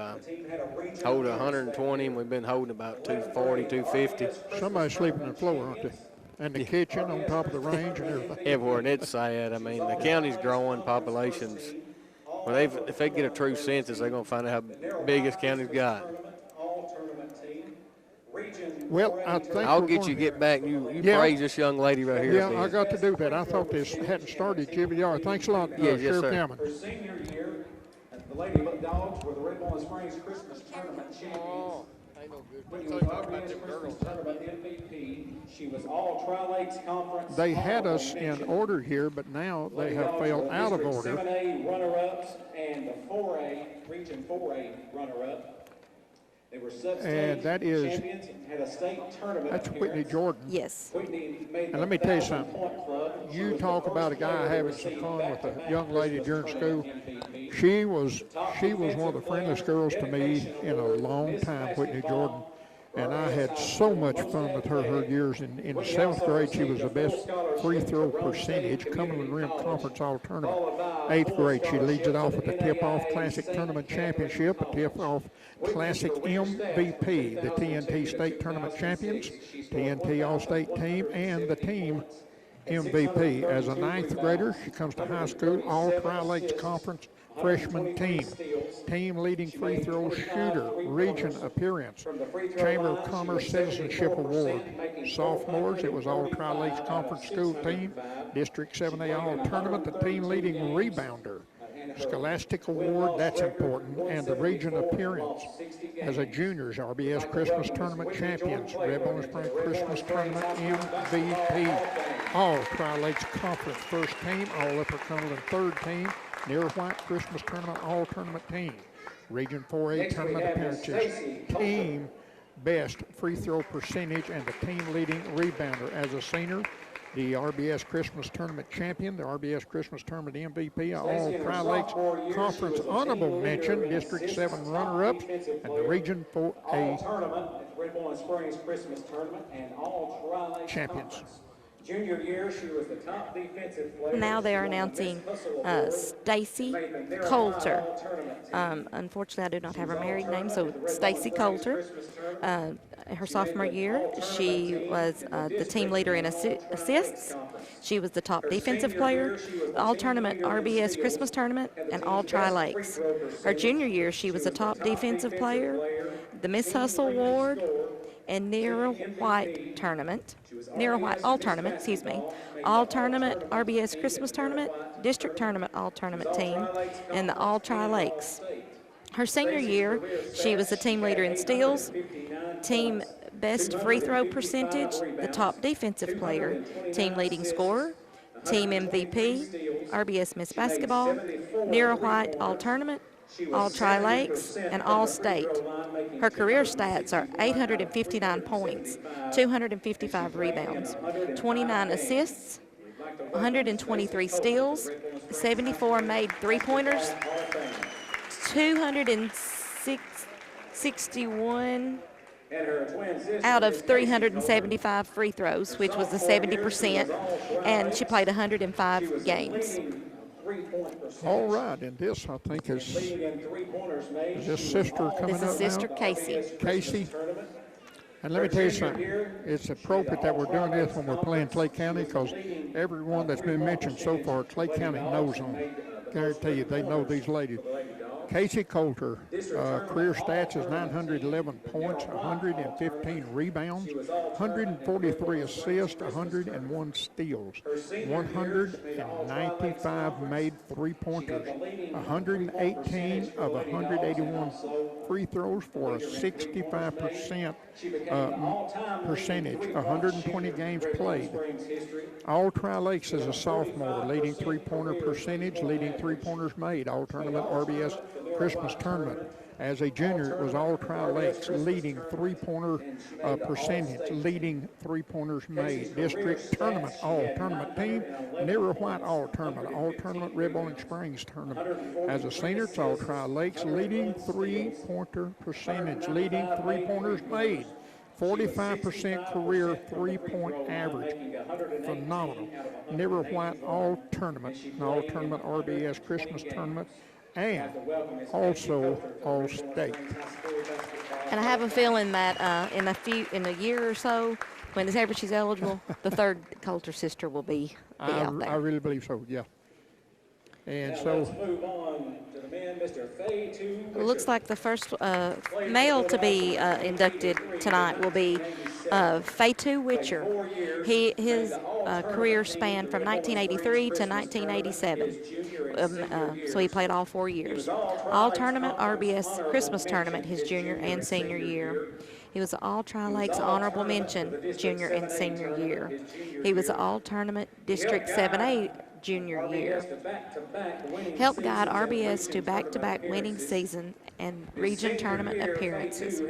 hold 120, and we've been holding about 240, 250. Somebody's sleeping on the floor, aren't they? And the kitchen on top of the range and everything. Everywhere, and it's sad. I mean, the county's growing, populations. Well, if they get a true census, they're going to find out how big this county's got. Well, I think I'll get you get back. You Yeah. praise this young lady right here. Yeah, I got to do that. I thought this hadn't started, GBR. Thanks a lot, Yes, Sheriff sir. Cameron. Her senior year, the Lady Dogs were the Red Bowling Springs Christmas Tournament champions. Whitney was RBS Christmas Tournament MVP. She was all Tri-Lakes Conference. They had us in order here, but now they have failed out of order. 7A runner-ups and the 4A, Region 4A runner-up. They were sub-state And that is- champions and had a state tournament That's appearance. Whitney Jordan. Yes. Whitney made And let me tell you 1,000 something. point club. She You was the talk first about a guy player to having some receive fun with a back-to-back young lady during Christmas school. Tournament MVP. She was one of the friendliest girls to me in a long time, Whitney Jordan. And I had so much fun with her years. In the 7th grade, she was the best free throw percentage, Cumberland Rim Conference All-Tournament. 8th grade, she leads it off with the Tip-Off Classic Tournament Championship, a Tip-Off Classic MVP, the TNT State Tournament Champions, TNT All-State Team, and the team MVP. As a 9th grader, she comes to high school, All Tri-Lakes Conference freshman team. Team leading free throw shooter, region appearance, Chamber of Commerce Citizenship Award. Sophomores, it was All Tri-Lakes Conference school team, District 7A All Tournament, the team leading rebounder. Scholastic Award, that's important, and the region appearance. As a juniors, RBS Christmas Tournament champions, Red Bowling Springs Christmas Tournament MVP, All Tri-Lakes Conference first team, All Upper Cumberland third team, Near White Christmas Tournament All-Tournament team, Region 4A tournament appearances, team best free throw percentage, and the team leading rebounder. As a senior, the RBS Christmas Tournament champion, the RBS Christmas Tournament MVP, All Tri-Lakes Conference honorable mention, District 7 runner-ups, and the Region 4A Tournament at Red Bowling Springs Christmas Tournament and all Tri-Lakes champions. Conference. Junior year, she was the top defensive player. Now they are She won the announcing Best Hustle Award. Stacy Made the Miracle Coulter. All-Tournament team. Unfortunately, I do not have her married name, so Stacy Coulter. Her sophomore year, she was the team leader in assists. She was the top defensive player, all-tournament RBS Christmas Tournament, and all Tri-Lakes. Her junior year, she was a top defensive player, the Miss Hustle Award, and Near White Tournament, All-Tournament, All-Tournament RBS Christmas Tournament, District Tournament All-Tournament team, and the All Tri-Lakes. Her senior year, she was the team leader in steals, team best free throw percentage, the top defensive player, team leading scorer, team MVP, RBS Miss Basketball, Near White All-Tournament, All Tri-Lakes, and All-State. Her career stats are 859 points, 255 rebounds, 29 assists, 123 steals, 74 made three-pointers, 261 out of 375 free throws, which was the 70%, and she played 105 games. All right, and this, I think, is this sister coming This up is Sister now? Casey. Casey. And let me tell you something. It's appropriate that we're doing this when we're playing Clay County, because everyone that's been mentioned so far, Clay County knows them. Guarantee you, they know these ladies. Casey Coulter, career stats is 911 points, 115 rebounds, 143 assists, 101 steals, 195 made three-pointers, 118 of 181 free throws for a 65% percentage, 120 games played. All Tri-Lakes as a sophomore, leading three-pointer percentage, leading three-pointers made, all tournament RBS Christmas tournament. As a junior, it was all Tri-Lakes, leading three-pointer percentage, leading three-pointers made. District tournament, all tournament team, Nero White all tournament Red Bowling Springs tournament. As a senior, it's all Tri-Lakes, leading three-pointer percentage, leading three-pointers made. 45% career three-point average. Phenomenal. Nero White all tournament RBS Christmas tournament, and also All-State. And I have a feeling that in a year or so, when she's eligible, the third Coulter sister will be out there. I really believe so, yeah. And Now so let's move on to the men, Mr. It looks like the first male to be inducted tonight will be Fay2 Witcher. His career spanned from 1983 to 1987. So he played all 4 years. All tournament RBS Christmas tournament his junior and senior year. He was All Tri-Lakes honorable mention junior and senior year. He was All Tournament District 7A junior year. Helped guide RBS to back-to-back winning season and region tournament appearances.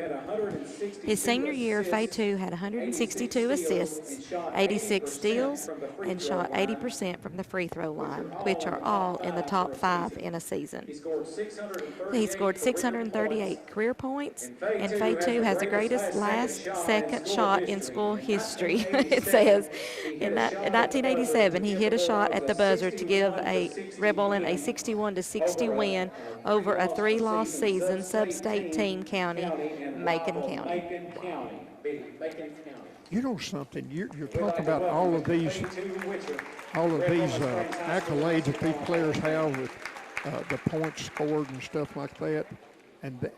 His senior year, Fay2 had 162 assists, 86 steals, and shot 80% from the free throw line, which are all in the top 5 in a season. He scored 638 career points, and Fay2 has the greatest last-second shot in school history. It says in 1987 he hit a shot at the buzzer to give Red Bowling a 61-60 win over a 3-loss season sub-state team county, Macon County. you know something, you're talking about all of these accolades that these players have with the points scored and stuff like that, and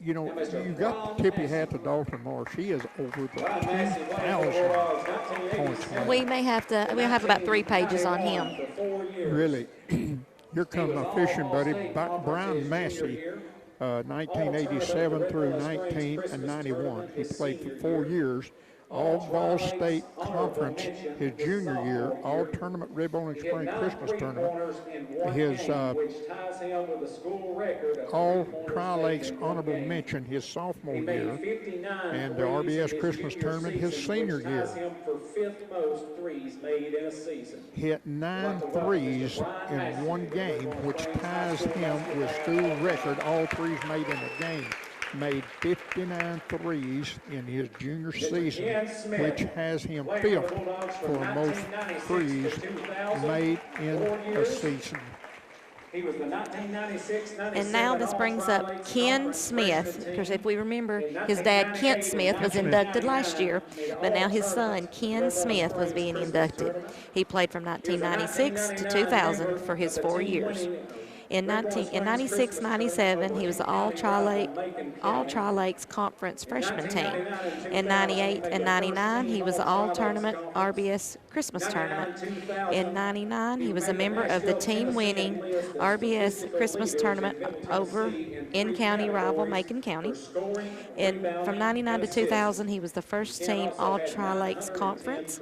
you know, you got to tip your hat to Dalton Moore. She is over the 2,000 points. We'll have about 3 pages on him. Really. Here comes my fishing buddy, Brian Massey, 1987 through 1991. He played for 4 years. All-Ball State Conference his junior year, all-tournament Red Bowling Springs Christmas tournament, his all Tri-Lakes honorable mention his sophomore year, and the RBS Christmas tournament his senior year. Hit 9 threes in one game, which ties him with school record, all threes made in a game. Made 59 threes in his junior season, which has him 5th for most threes made in a season. And now this brings up Ken Smith, because if we remember, his dad, Kent Smith, was inducted last year, but now his son, Ken Smith, was being inducted. He played from 1996 to 2000 for his 4 years. In 96-97, he was the All Tri-Lakes Conference freshman team. In 98 and 99, he was the All-Tournament RBS Christmas Tournament. In 99, he was a member of the team-winning RBS Christmas Tournament over in-county rival Macon County. From 99 to 2000, he was the first team All Tri-Lakes Conference.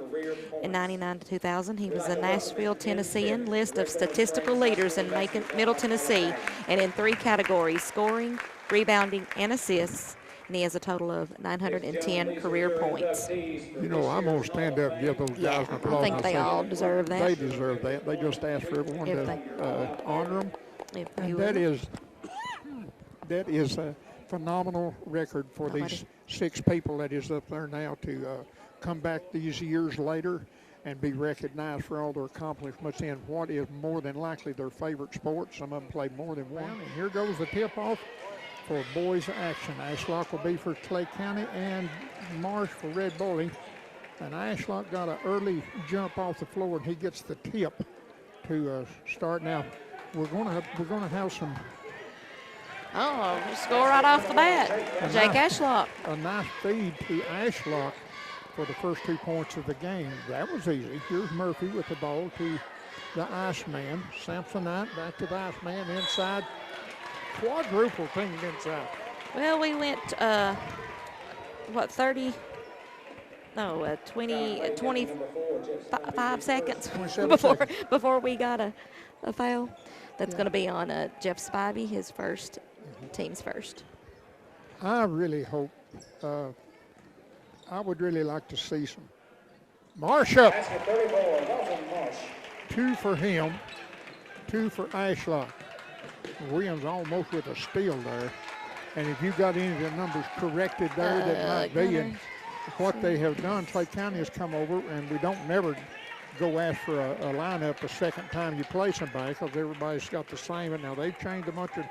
In 99 to 2000, he was the Nashville, Tennessean list of statistical leaders in Middle Tennessee, and in 3 categories: scoring, rebounding, and assists. And he has a total of 910 career points. You know, I'm going to stand up and give those guys an applause. I think they all deserve that. They deserve that. They just asked for everyone to honor them. And that is a phenomenal record for these 6 people that is up there now to come back these years later and be recognized for all their accomplishments in what is more than likely their favorite sport. Some of them played more than one. And here goes the tip-off for boys action. Ashlock will be for Clay County and Marsh for Red Bowling. And Ashlock got an early jump off the floor, and he gets the tip to start. Now, we're going to have some Oh, score right off the bat. Jake Ashlock. A nice feed to Ashlock for the first 2 points of the game. That was easy. Here's Murphy with the ball to the Iceman. Samsonite back to the Iceman inside. Quadruple team inside. Well, we went, 25 seconds 27 seconds. before we got a foul. That's going to be on Jeff Spivey, his first, team's first. I really hope, I would really like to see some. Marsh up. 2 for him, 2 for Ashlock. Williams almost with a steal there. And if you got any of the numbers corrected there, that might be. And what they have done, Clay County has come over, and we don't never go ask for a lineup the second time you play somebody because everybody's got the same. And now they've changed a bunch of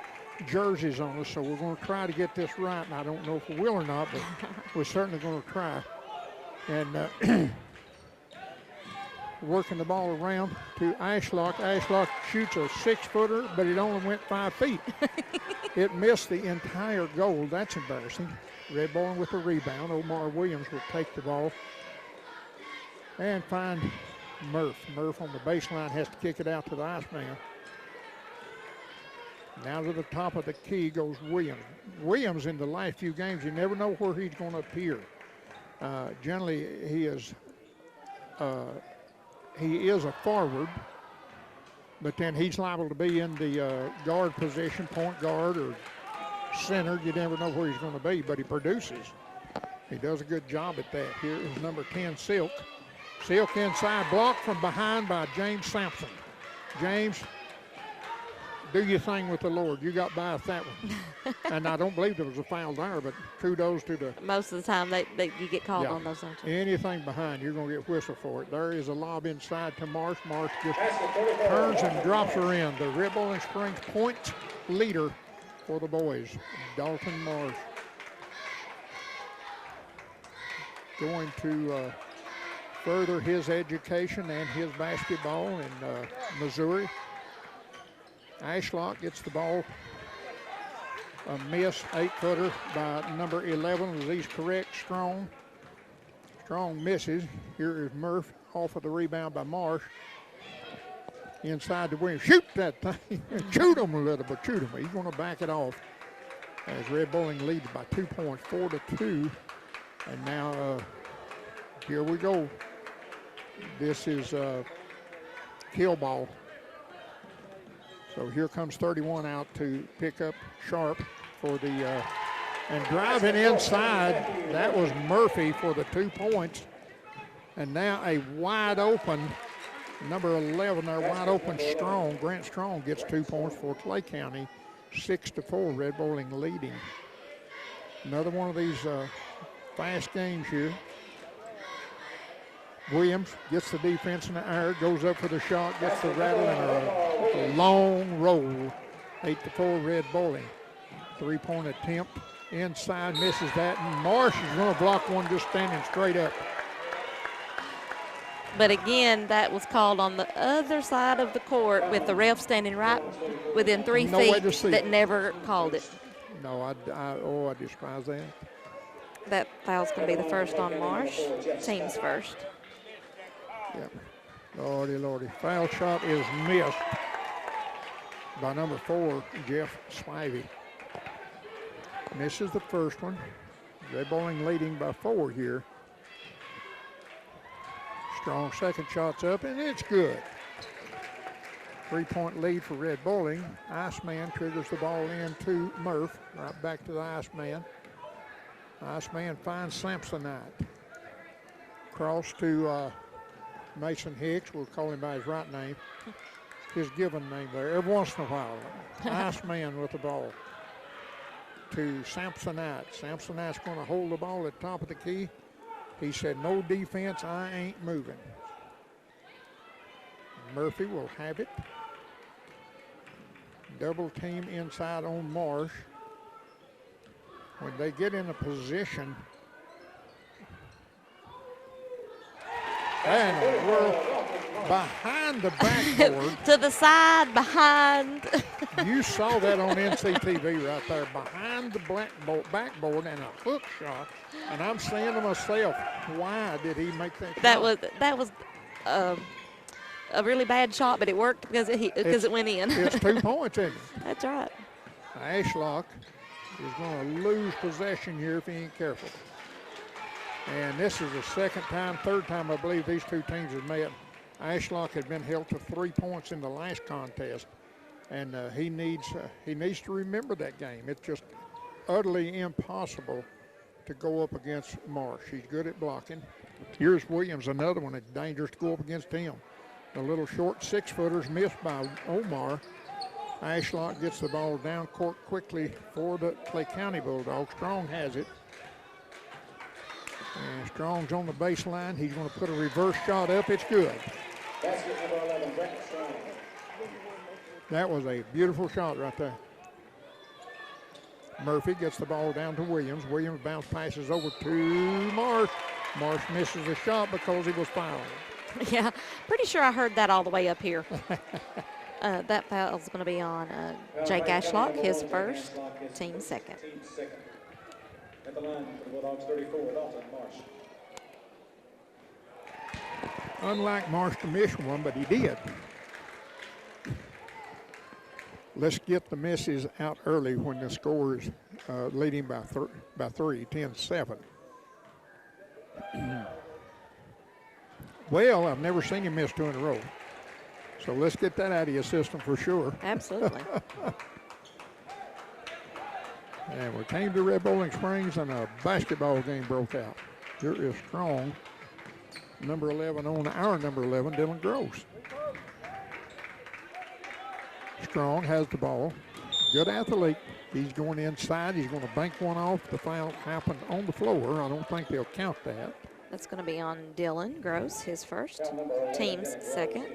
jerseys on us, so we're going to try to get this right. And I don't know if we will or not, but we're certainly going to try. And working the ball around to Ashlock. Ashlock shoots a 6-footer, but it only went 5 feet. It missed the entire goal. That's embarrassing. Red Bowling with the rebound. Omar Williams will take the ball and find Murph. Murph on the baseline has to kick it out to the Iceman. Now to the top of the key goes Williams. Williams in the last few games, you never know where he's going to appear. Generally, he is a forward, but then he's liable to be in the guard position, point guard or center. You never know where he's going to be, but he produces. He does a good job at that. Here is number 10, Silk. Silk inside, blocked from behind by James Sampson. James, do your thing with the Lord. You got by with that one. And I don't believe there was a foul there, but kudos to the... Most of the time, you get called on those, don't you? Anything behind, you're going to get whistled for it. There is a lob inside to Marsh. Marsh just turns and drops her in. The Red Bowling Springs point leader for the boys, Dalton Marsh. Going to further his education and his basketball in Missouri. Ashlock gets the ball. A miss, 8-footer by number 11. Was he's correct? Strong. Strong misses. Here is Murph off of the rebound by Marsh. Inside the wing. Shoot that thing. Shoot him a little bit. Shoot him. He's going to back it off as Red Bowling leads by 2 points, 4-2. And now here we go. This is kill ball. So here comes 31 out to pick up Sharp for the, and driving inside, that was Murphy for the 2 points. And now a wide open, number 11 there, wide open Strong. Grant Strong gets 2 points for Clay County, 6-4, Red Bowling leading. Another one of these fast games here. Williams gets the defense in the air, goes up for the shot, gets the rattle, and a long roll. 8-4 Red Bowling. 3-point attempt inside, misses that, and Marsh is going to block one just standing straight up. But again, that was called on the other side of the court with the ref standing right within 3 feet that never called it. No, I despise that. That foul's going to be the first on Marsh, team's first. Yep. Lordy, Lordy. Foul shot is missed by number 4, Jeff Spivey. Misses the first one. Red Bowling leading by 4 here. Strong second shot's up, and it's good. 3-point lead for Red Bowling. Iceman triggers the ball in to Murph. Right back to the Iceman. Iceman finds Samsonite. Cross to Mason Hicks. We'll call him by his right name. His given name there. Every once in a while. Iceman with the ball to Samsonite. Samsonite's going to hold the ball at the top of the key. He said, no defense, I ain't moving. Murphy will have it. Double team inside on Marsh. When they get in a position, and behind the backboard. To the side, behind. You saw that on NCTV right there, behind the backboard and a hook shot. And I'm saying to myself, why did he make that shot? That was a really bad shot, but it worked because it went in. It's 2 points, isn't it? That's right. Ashlock is going to lose possession here if he ain't careful. And this is the third time I believe these two teams have met. Ashlock had been held to 3 points in the last contest, and he needs to remember that game. It's just utterly impossible to go up against Marsh. He's good at blocking. Here's Williams, another one that's dangerous to go up against him. The little short 6-footers missed by Omar. Ashlock gets the ball down court quickly for the Clay County Bulldogs. Strong has it. And Strong's on the baseline. He's going to put a reverse shot up. It's good. Basket number 11, Brett Strong. That was a beautiful shot right there. Murphy gets the ball down to Williams. Williams bounce passes over to Marsh. Marsh misses the shot because he was fouled. Yeah, pretty sure I heard that all the way up here. That foul's going to be on Jake Ashlock, his first, team second. At the line for the Bulldogs, 34, Dalton Marsh. Unlike Marsh to miss one, but he did. Let's get the misses out early when the score is leading by 3, 10-7. Well, I've never seen him miss 2 in a row. So let's get that out of your system for sure. Absolutely. And we came to Red Bowling Springs and a basketball game broke out. Here is Strong, number 11 on our number 11, Dylan Gross. Strong has the ball. Good athlete. He's going inside. He's going to bank one off. The foul happened on the floor. I don't think they'll count that. That's going to be on Dylan Gross, his first, team's second.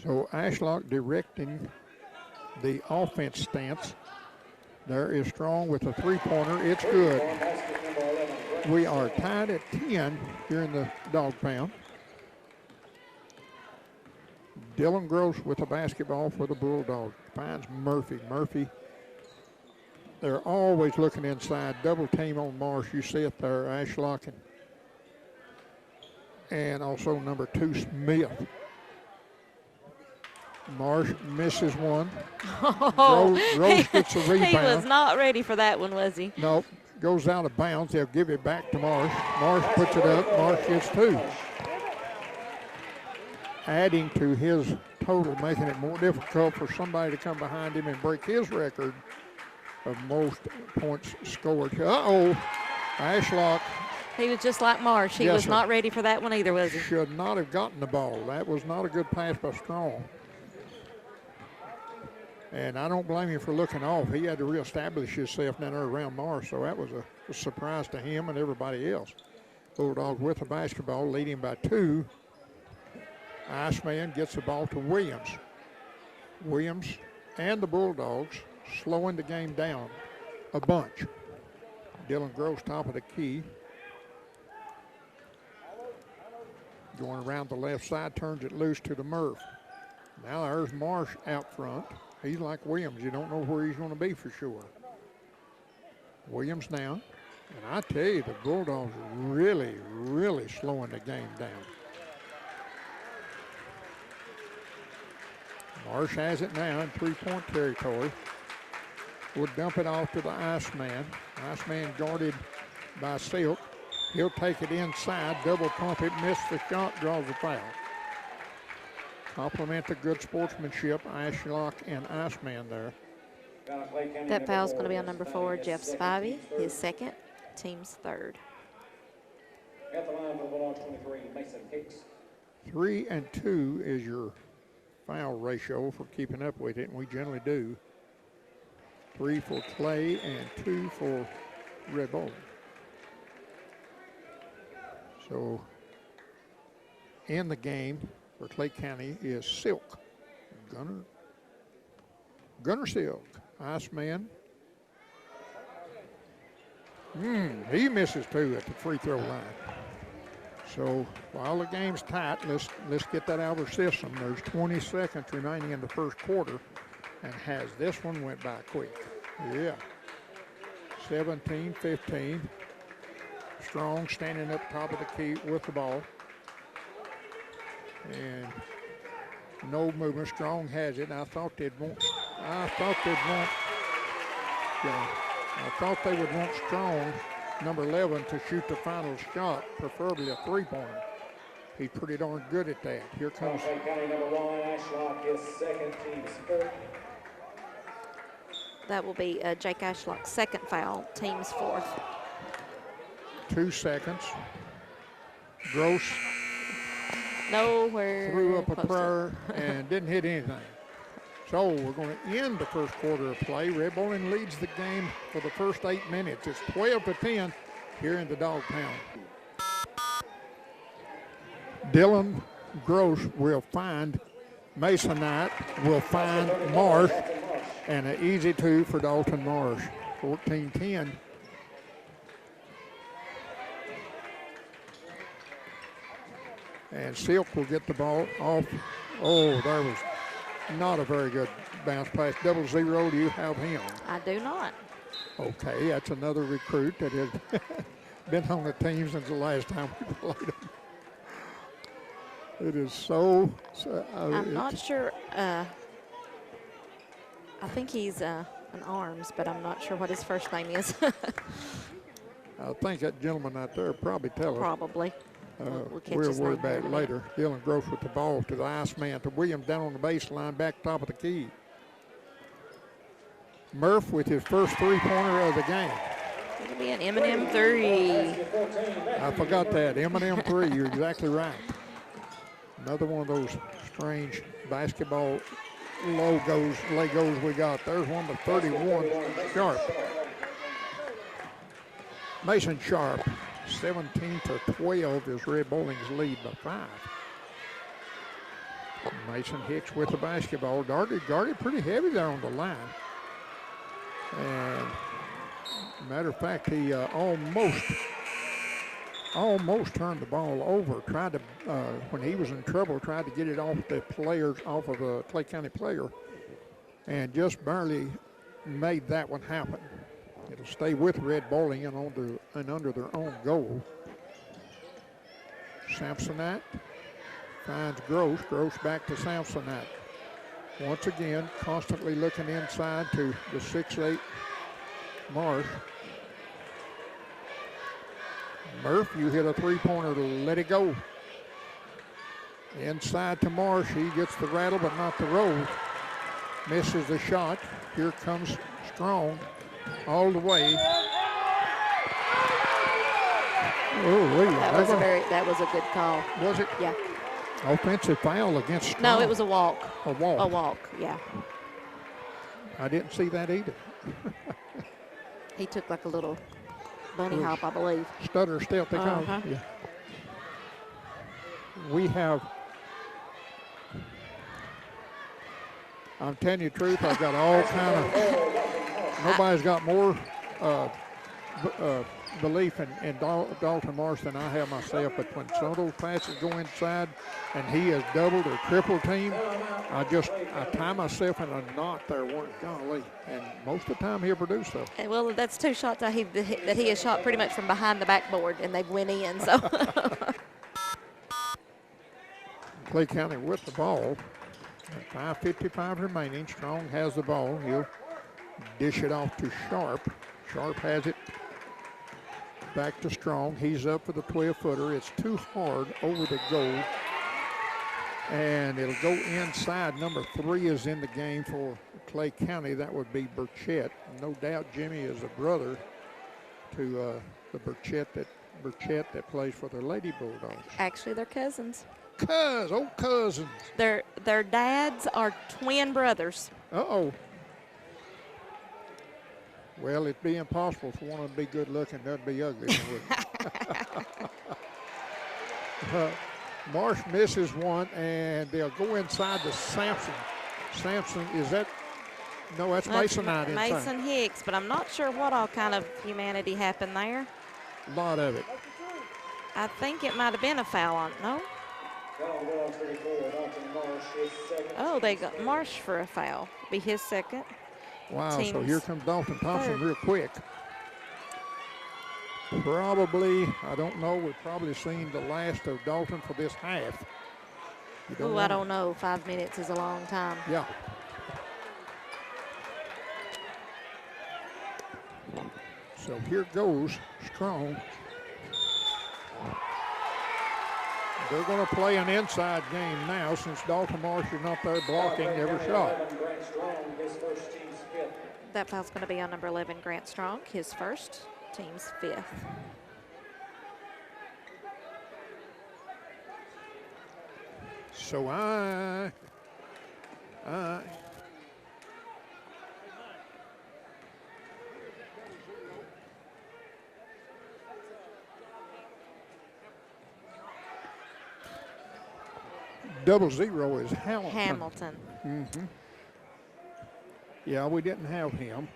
So Ashlock directing the offense stance. There is Strong with a 3-pointer. It's good. We are tied at 10 here in the dog pound. Dylan Gross with the basketball for the Bulldogs. Finds Murphy. Murphy, they're always looking inside. Double team on Marsh. You see it there, Ashlock. And also number 2, Smith. Marsh misses one. Oh, Rose gets a rebound. He was not ready for that one, was he? Nope. Goes out of bounds. They'll give it back to Marsh. Marsh puts it up. Marsh gets 2. Adding to his total, making it more difficult for somebody to come behind him and break his record of most points scored. Uh-oh. Ashlock. He was just like Marsh. He was not ready for that one either, was he? Should not have gotten the ball. That was not a good pass by Strong. And I don't blame him for looking off. He had to reestablish himself down there around Marsh, so that was a surprise to him and everybody else. Bulldogs with the basketball, leading by 2. Iceman gets the ball to Williams. Williams and the Bulldogs slowing the game down a bunch. Dylan Gross top of the key. Going around the left side, turns it loose to the Murph. Now there's Marsh out front. He's like Williams. You don't know where he's going to be for sure. Williams now. And I tell you, the Bulldogs are really, really slowing the game down. Marsh has it now in 3-point territory. We'll dump it off to the Iceman. Iceman guarded by Silk. He'll take it inside, double pump it, miss the shot, draws the foul. Compliment the good sportsmanship, Ashlock and Iceman there. That foul's going to be on number 4, Jeff Spivey, his second, team's third. At the line for the Bulldogs, 23, Mason Hicks. 3 and 2 is your foul ratio for keeping up with it, and we generally do. 3 for Clay and 2 for Red Bull. So in the game for Clay County is Silk. Gunner Silk. Iceman. He misses 2 at the free throw line. So while the game's tight, let's get that out of our system. There's 20 seconds remaining in the first quarter, and has this one went by quick. Yeah. 17-15. Strong standing up top of the key with the ball. And no movement. Strong has it. I thought they would want Strong, number 11, to shoot the final shot, preferably a three-pointer. He's pretty darn good at that. Here comes. County number 1, Ashlock, his second, team's fourth. That will be Jake Ashlock's second foul, team's fourth. 2 seconds. Gross Nowhere. threw up a close to prayer and didn't hit anything. So we're going to end the first quarter of play. Red Bowling leads the game for the first 8 minutes. It's 12-10 here in the Dog Pound. Dylan Gross will find Mason Knight, will find Marsh, and an easy 2 for Dalton Marsh. 14-10. And Silk will get the ball off. Oh, there was not a very good bounce pass. 0-0, do you have him? I do not. Okay, that's another recruit that has been on the team since the last time we played them. It is so. I'm not sure. I think he's an arms, but I'm not sure what his first name is. I think that gentleman out there probably tell us. Probably. We'll catch We'll his worry name here about in it a later. Dylan Gross with the ball to the Iceman, to Williams down on the baseline, back top of the key. Murph with his first three-pointer of the game. It'll be an M&M 3. I forgot that. M&M 3, you're exactly right. Another one of those strange basketball Legos we got. There's one with 31, Sharp. Mason Sharp, 17-12 is Red Bowling's lead by 5. Mason Hicks with the basketball. Guarded pretty heavy there on the line. And matter of fact, he almost turned the ball over. Tried to, when he was in trouble, tried to get it off the players, off of a Clay County player, and just barely made that one happen. It'll stay with Red Bowling and under their own goal. Samsonite finds Gross. Gross back to Samsonite. Once again, constantly looking inside to the 6'8" Marsh. Murph, you hit a three-pointer to let it go. Inside to Marsh. He gets the rattle but not the roll. Misses the shot. Here comes Strong all the way. That was a good call. Was it? Yeah. Offensive foul against Strong. No, it was a walk. A walk. A walk, yeah. I didn't see that either. He took like a little bunny hop, I believe. Stutter step, they call it. Yeah. We have, I'm telling you the truth, I've got all kind of, nobody's got more belief in Dalton Marsh than I have myself, but when some of those passes go inside and he is doubled or triple teamed, I tie myself in a knot there, golly, and most of the time he'll produce stuff. Well, that's 2 shots that he has shot pretty much from behind the backboard, and they've went in, so. Clay County with the ball. 5:55 remaining. Strong has the ball. He'll dish it off to Sharp. Sharp has it back to Strong. He's up for the 12-footer. It's too hard over the goal. And it'll go inside. Number 3 is in the game for Clay County. That would be Burchett. No doubt Jimmy is a brother to the Burchett that plays for the Lady Bulldogs. Actually, they're cousins. Cousins. Their dads are twin brothers. Uh-oh. Well, it'd be impossible for one of them to be good looking, that'd be ugly, wouldn't it? Marsh misses one, and they'll go inside to Sampson. Sampson, is that? No, that's Masonite inside. Mason Hicks, but I'm not sure what all kind of humanity happened there. A lot of it. I think it might have been a foul on, no? Oh, they got Marsh for a foul. Be his second. Wow, so Team's here comes Dalton Thompson third. real quick. Probably, I don't know, we've probably seen the last of Dalton for this half. Oh, I don't know. 5 minutes is a long time. Yeah. So here goes Strong. They're going to play an inside game now since Dalton Marsh is not there blocking every shot. That foul's going to be on number 11, Grant Strong, his first, team's 5th. So double zero is Hamilton. Mm-hmm. Yeah, we didn't have him.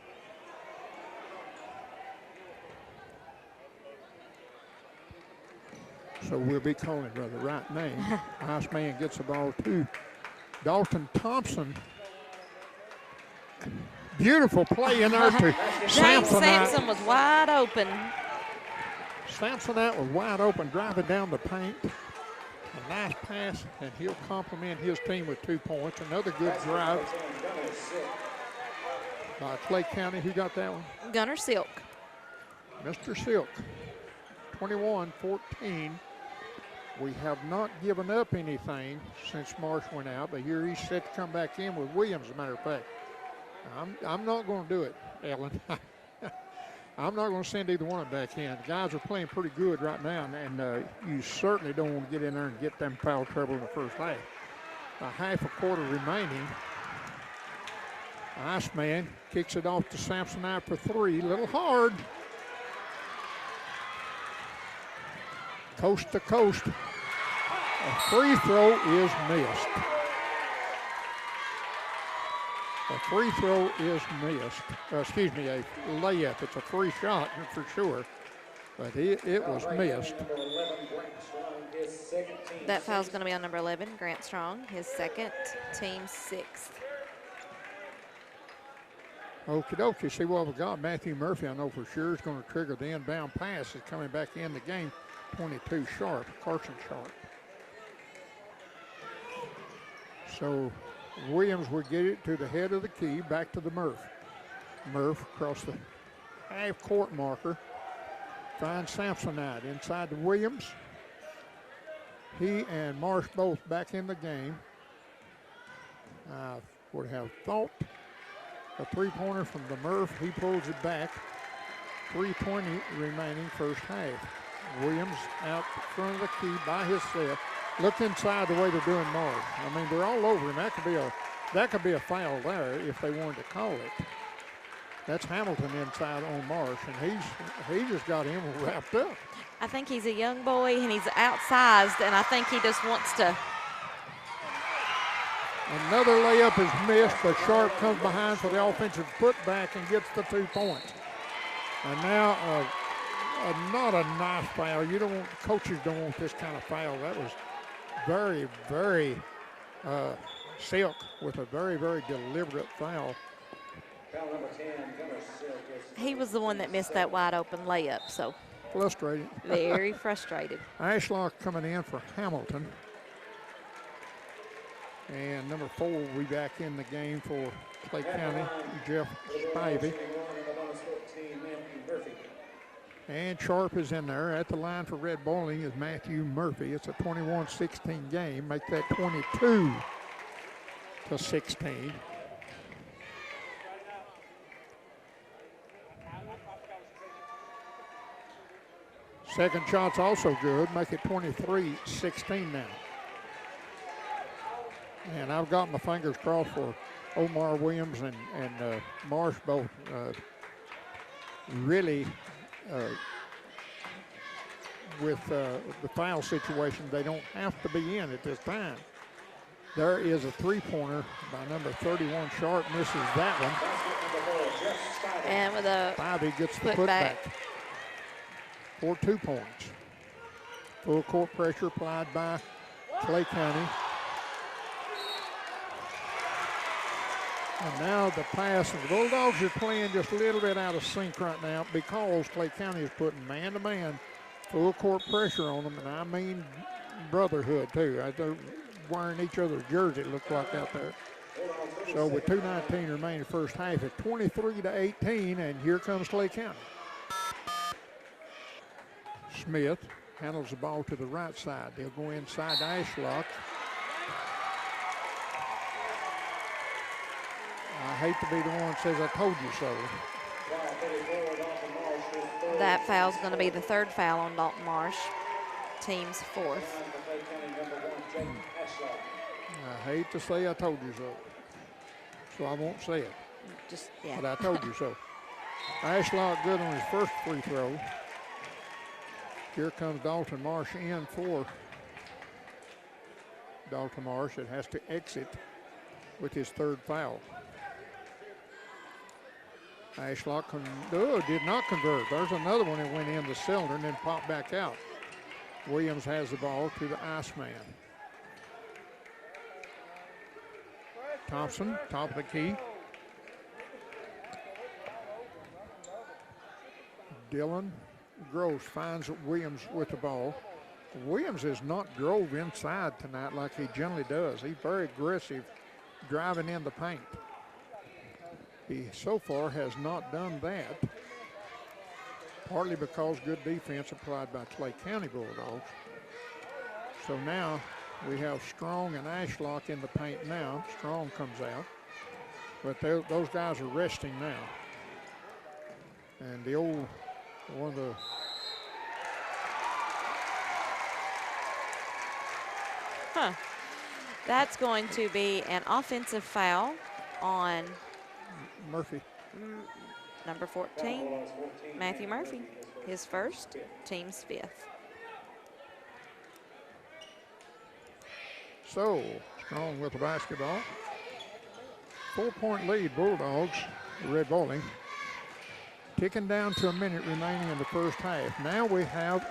So we'll be calling by the right name. Nice man gets the ball to Dalton Thompson. Beautiful play in there to James Sampson was wide open. Samsonite was wide open, driving down the paint. A nice pass, and he'll compliment his team with 2 points. Another good drive by Clay County. Who got that one? Gunner Silk. Mr. Silk, 21-14. We have not given up anything since Marsh went out, but here he's set to come back in with Williams, as a matter of fact. I'm not going to do it, Ellen. I'm not going to send either one of them back in. The guys are playing pretty good right now, and you certainly don't want to get in there and get them foul trouble in the first half. A half a quarter remaining. Iceman kicks it off to Samsonite for 3. A little hard. Coast to coast. A free throw is missed. A free throw is missed. Excuse me, a layup. It's a free shot for sure, but it was missed. That foul's going to be on number 11, Grant Strong, his second, team 6th. Okie dokie, see what we got. Matthew Murphy, I know for sure, is going to trigger the inbound pass. Is coming back in the game. 22 Sharp, Carson Sharp. So Williams would get it to the head of the key, back to the Murph. Murph across the half-court marker. Finds Samsonite inside to Williams. He and Marsh both back in the game. I would have thought a three-pointer from the Murph. He pulls it back. 3:20 remaining first half. Williams out front of the key by himself. Look inside the way they're doing Marsh. I mean, they're all over him. That could be a foul there if they wanted to call it. That's Hamilton inside on Marsh, and he just got him wrapped up. I think he's a young boy and he's outsized, and I think he just wants to. Another layup is missed, but Sharp comes behind for the offensive putback and gets the 2 points. And now not a nice foul. You don't want, coaches don't want this kind of foul. That was very, very Silk with a very, very deliberate foul. He was the one that missed that wide open layup, so. Frustrated. Very frustrated. Ashlock coming in for Hamilton. And number 4 will be back in the game for Clay County, Jeff Spivey. And Sharp is in there. At the line for Red Bowling is Matthew Murphy. It's a 21-16 game. Make that 22-16. Second shot's also good. Make it 23-16 now. And I've got my fingers crossed for Omar Williams and Marsh both really with the foul situation, they don't have to be in at this time. There is a three-pointer by number 31. Sharp misses that one. And with a Spivey gets the putback for 2 points. Full court pressure applied by Clay County. And now the pass, and the Bulldogs are playing just a little bit out of sync right now because Clay County is putting man-to-man full court pressure on them, and I mean brotherhood too. They're wearing each other's jersey, it looks like out there. So with 2:19 remaining first half, it's 23-18, and here comes Clay County. Smith handles the ball to the right side. They'll go inside to Ashlock. I hate to be the one that says I told you so. That foul's going to be the third foul on Dalton Marsh, team's fourth. I hate to say I told you so. So I won't say it. But I told you so. Ashlock good on his first free throw. Here comes Dalton Marsh in for Dalton Marsh. It has to exit with his third foul. Ashlock did not convert. There's another one that went in the cylinder and then popped back out. Williams has the ball to the Iceman. Thompson, top of the key. Dylan Gross finds Williams with the ball. Williams has not drove inside tonight like he generally does. He's very aggressive driving in the paint. He so far has not done that, partly because good defense applied by Clay County Bulldogs. So now we have Strong and Ashlock in the paint now. Strong comes out, but those guys are resting now. And the old one of the That's going to be an offensive foul on Murphy. Number 14, Matthew Murphy. His first, team's fifth. So, Strong with the basketball. 4-point lead, Bulldogs, the Red Bowling. Ticking down to a minute remaining in the first half. Now we have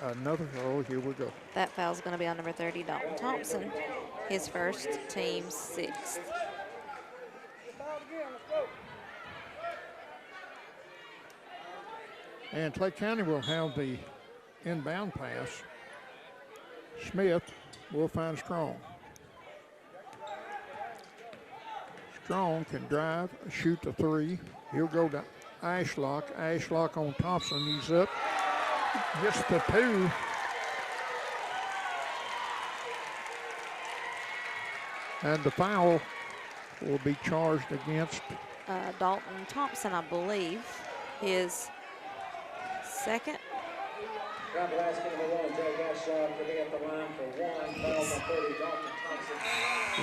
another, here we go. That foul's going to be on number 30, Dalton Thompson. His first, team's sixth. And Clay County will have the inbound pass. Smith will find Strong. Strong can drive, shoot the three. He'll go to Ashlock. Ashlock on Thompson. He's up. Gets the two. And the foul will be charged against Dalton Thompson, I believe. His second.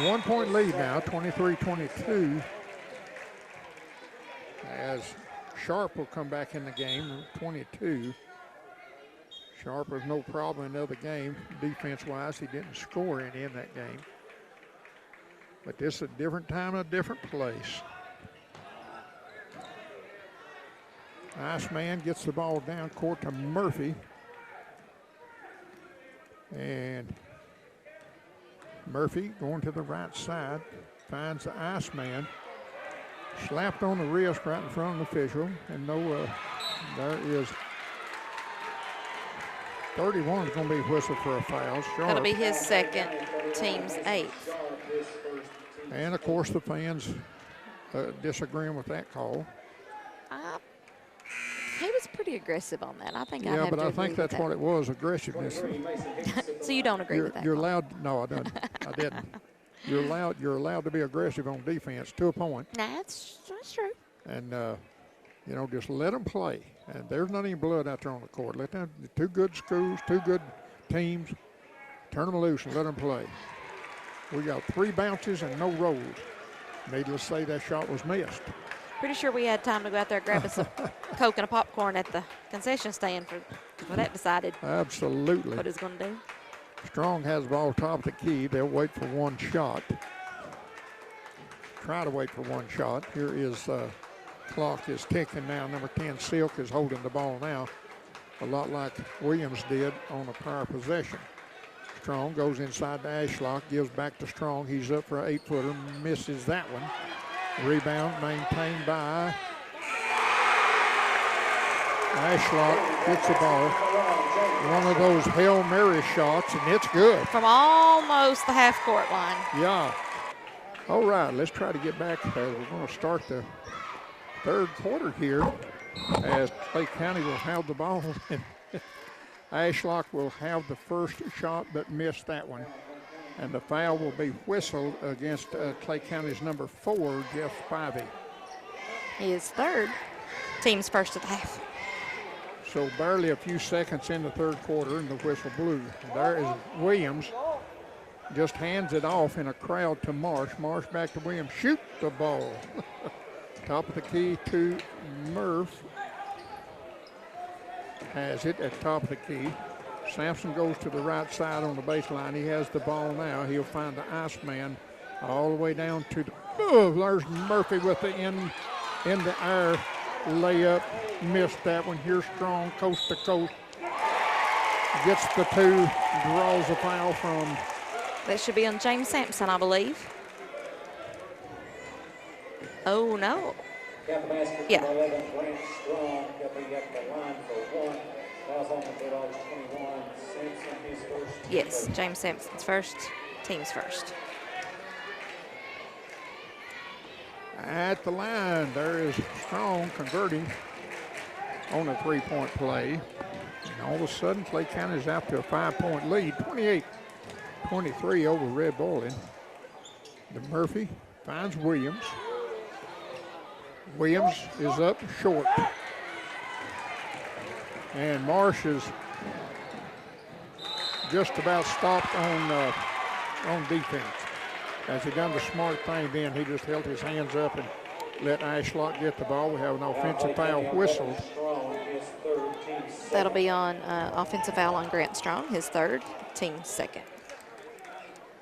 1-point lead now, 23-22. As Sharp will come back in the game, 22. Sharp was no problem in the other game. Defense-wise, he didn't score any in that game. But this is a different time and a different place. Iceman gets the ball down court to Murphy. And Murphy going to the right side, finds the Iceman. Slapped on the wrist right in front of the official. And there is 31 is going to be whistled for a foul. That'll be his second, team's eighth. And of course the fans disagreeing with that call. He was pretty aggressive on that. I think yeah, but I think that's what it was, aggressiveness. So you don't agree with that? You're allowed. No, I don't. I didn't. You're allowed to be aggressive on defense to a point. Nah, that's true. And just let them play. And there's not any blood out there on the court. Let them. Two good schools, two good teams. Turn them loose and let them play. We got 3 bounces and no rolls. Needless to say, that shot was missed. Pretty sure we had time to go out there and grab us a Coke and a popcorn at the concession stand for that decided. Absolutely. What it's going to do. Strong has the ball top of the key. They'll wait for one shot. Try to wait for one shot. Here is clock is ticking now. Number 10, Silk, is holding the ball now. a lot like Williams did on a prior possession. Strong goes inside to Ashlock, gives back to Strong. He's up for an 8-footer, misses that one. Rebound maintained by Ashlock, gets the ball. One of those Hail Mary shots, and it's good. From almost the half-court line. Yeah. All right, let's try to get back. We're going to start the third quarter here as Clay County will have the ball. Ashlock will have the first shot but miss that one. And the foul will be whistled against Clay County's number 4, Jeff Spivey. His third. Team's first of the half. So barely a few seconds in the third quarter and the whistle blew. There is Williams. Just hands it off in a crowd to Marsh. Marsh back to Williams. Shoot the ball. Top of the key to Murph. Has it at top of the key. Sampson goes to the right side on the baseline. He has the ball now. He'll find the Iceman all the way down to the, there's Murphy with the in the air layup. Missed that one. Here's Strong, coast to coast. Gets the 2, draws a foul from. That should be on James Sampson, I believe. Oh, no. Got the basket Yeah. for 11, Brent Strong, got the line for 1. Fouls on the 21. Sampson, his first. Yes, James Sampson's first, team's first. At the line, there is Strong converting on a 3-point play. And all of a sudden, Clay County is out to a 5-point lead, 28-23 over Red Bowling. The Murphy finds Williams. Williams is up short. And Marsh is just about stopped on defense. As he done the smart thing then, he just held his hands up and let Ashlock get the ball. We have an offensive foul whistled. That'll be on offensive foul on Grant Strong, his third, team's second.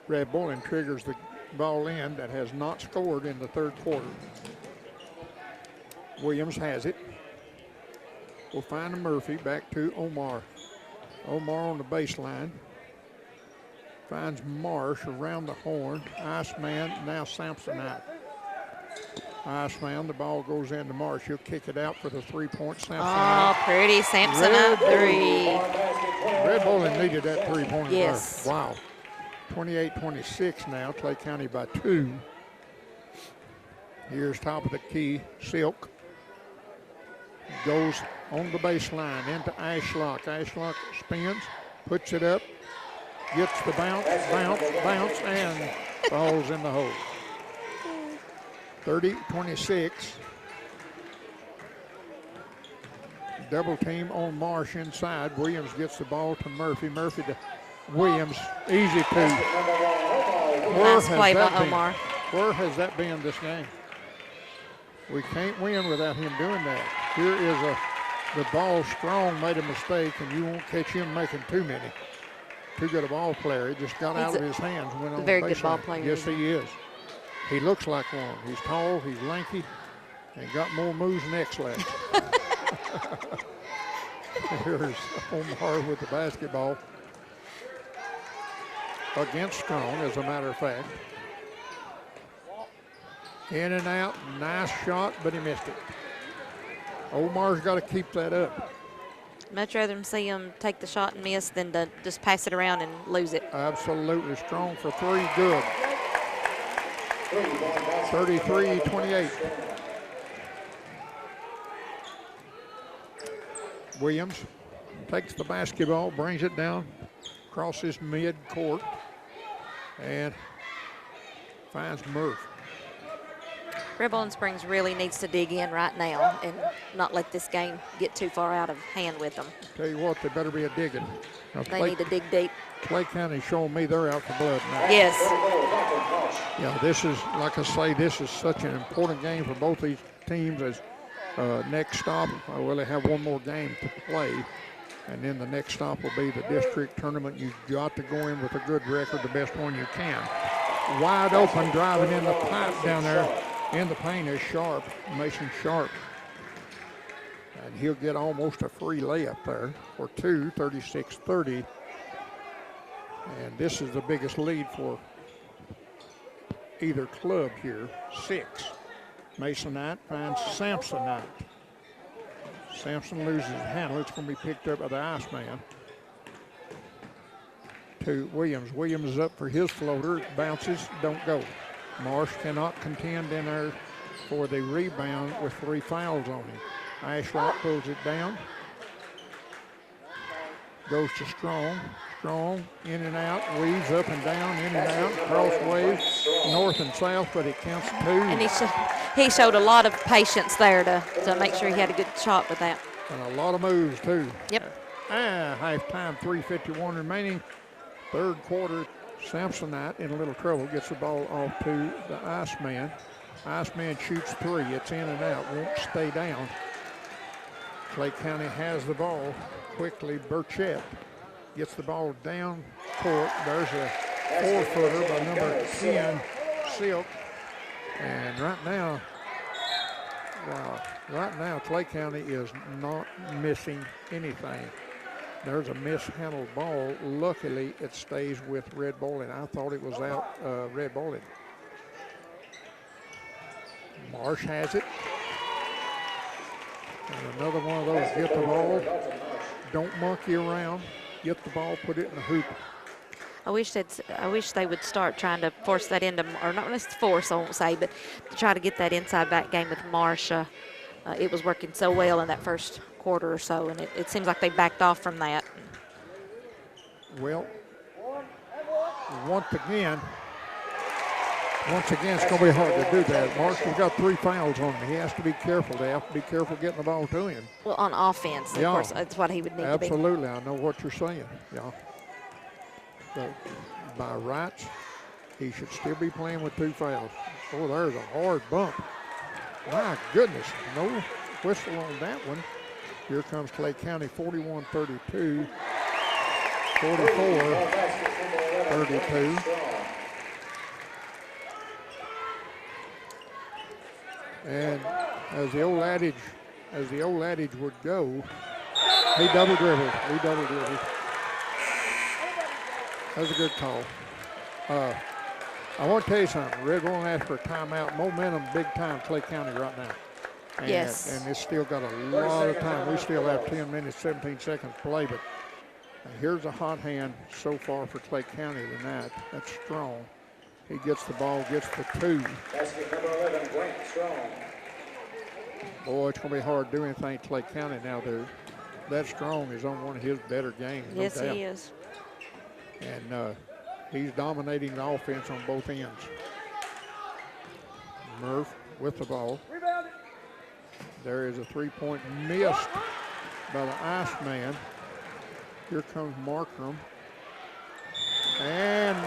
Red Bowling triggers the ball in that has not scored in the third quarter. Williams has it. We'll find a Murphy back to Omar. Omar on the baseline. Finds Marsh around the horn. Iceman, now Sampson out. Iceman, the ball goes into Marsh. He'll kick it out for the 3-point. Sampson out. Pretty. Sampson up 3. Red Bowling needed that 3-pointer. Yes. There. Wow. 28-26 now. Clay County by 2. Here's top of the key, Silk. Goes on the baseline into Ashlock. Ashlock spins, puts it up, gets the bounce, and falls in the hole. 30-26. Double team on Marsh inside. Williams gets the ball to Murphy. Murphy to Williams. Easy 2. Nice play by Omar. Where has that been this game? We can't win without him doing that. Here is the ball. Strong made a mistake, and you won't catch him making too many. Too good a ball player. It just got out of his hands. Went on very the good ball baseline. player. Yes, he is. He looks like one. He's tall, he's lanky, and got more moves than X-Lax. Here's Omar with the basketball against Strong, as a matter of fact. In and out, nice shot, but he missed it. Omar's got to keep that up. Much rather than see him take the shot and miss than to just pass it around and lose it. Absolutely. Strong for 3, good. 33-28. Williams takes the basketball, brings it down, crosses mid-court, and finds Murph. Red Bowling Springs really needs to dig in right now and not let this game get too far out of hand with them. Tell you what, they better be a digging. Now, They need to dig deep. Clay County showing me they're out for blood now. Yes. Yeah, this is, like I say, this is such an important game for both these teams. As next stop, well, they have one more game to play, and then the next stop will be the district tournament. You've got to go in with a good record, the best one you can. Wide open, driving in the pipe down there in the paint is Sharp, Mason Sharp. And he'll get almost a free layup there for 2, 36-30. And this is the biggest lead for either club here, 6. Masonite finds Samsonite. Sampson loses his handle. It's going to be picked up by the Iceman. To Williams. Williams is up for his floater. Bounces, don't go. Marsh cannot contend in there for the rebound with 3 fouls on him. Ashlock pulls it down. Goes to Strong. Strong in and out, weaves up and down, in and out, crossways, north and south, but it counts 2. And he showed a lot of patience there to make sure he had a good shot with that. And a lot of moves, too. Yep. Halftime, 3:51 remaining. Third quarter, Samsonite in a little trouble, gets the ball off to the Iceman. Iceman shoots 3. It's in and out, won't stay down. Clay County has the ball. Quickly, Burchett gets the ball down court. There's a 4-footer by number 10, Silk. And right now, Clay County is not missing anything. There's a mishandled ball. Luckily, it stays with Red Bowling. I thought it was out Red Bowling. Marsh has it. And another one of those, get the ball. Don't monkey around. Get the ball, put it in the hoop. I wish they would start trying to force that into, or not let's force, I won't say, but to try to get that inside back game with Marsha. It was working so well in that first quarter or so, and it seems like they backed off from that. Well, once again, it's going to be hard to do that. Marshall's got 3 fouls on him. He has to be careful. They have to be careful getting the ball to him. Well, on offense, of course, that's what he would need to be. Absolutely, I know what you're saying. Yeah. But by rights, he should still be playing with 2 fouls. Oh, there's a hard bump. My goodness, no whistle on that one. Here comes Clay County, 41-32, 44-32. And as the old adage would go, he double dribbled. That was a good call. I want to tell you something. Red Bull asked for a timeout. Momentum big time Clay County right now. And, Yes. And it's still got a lot of time. We still have 10 minutes, 17 seconds to play, but here's a hot hand so far for Clay County tonight. That's Strong. He gets the ball, gets the 2. Basket number 11, Grant Strong. Boy, it's going to be hard to do anything at Clay County now. That Strong is on one of his better games. Yes, no doubt. he is. And he's dominating the offense on both ends. Murph with the ball. There is a 3-point missed by the Iceman. Here comes Markram. And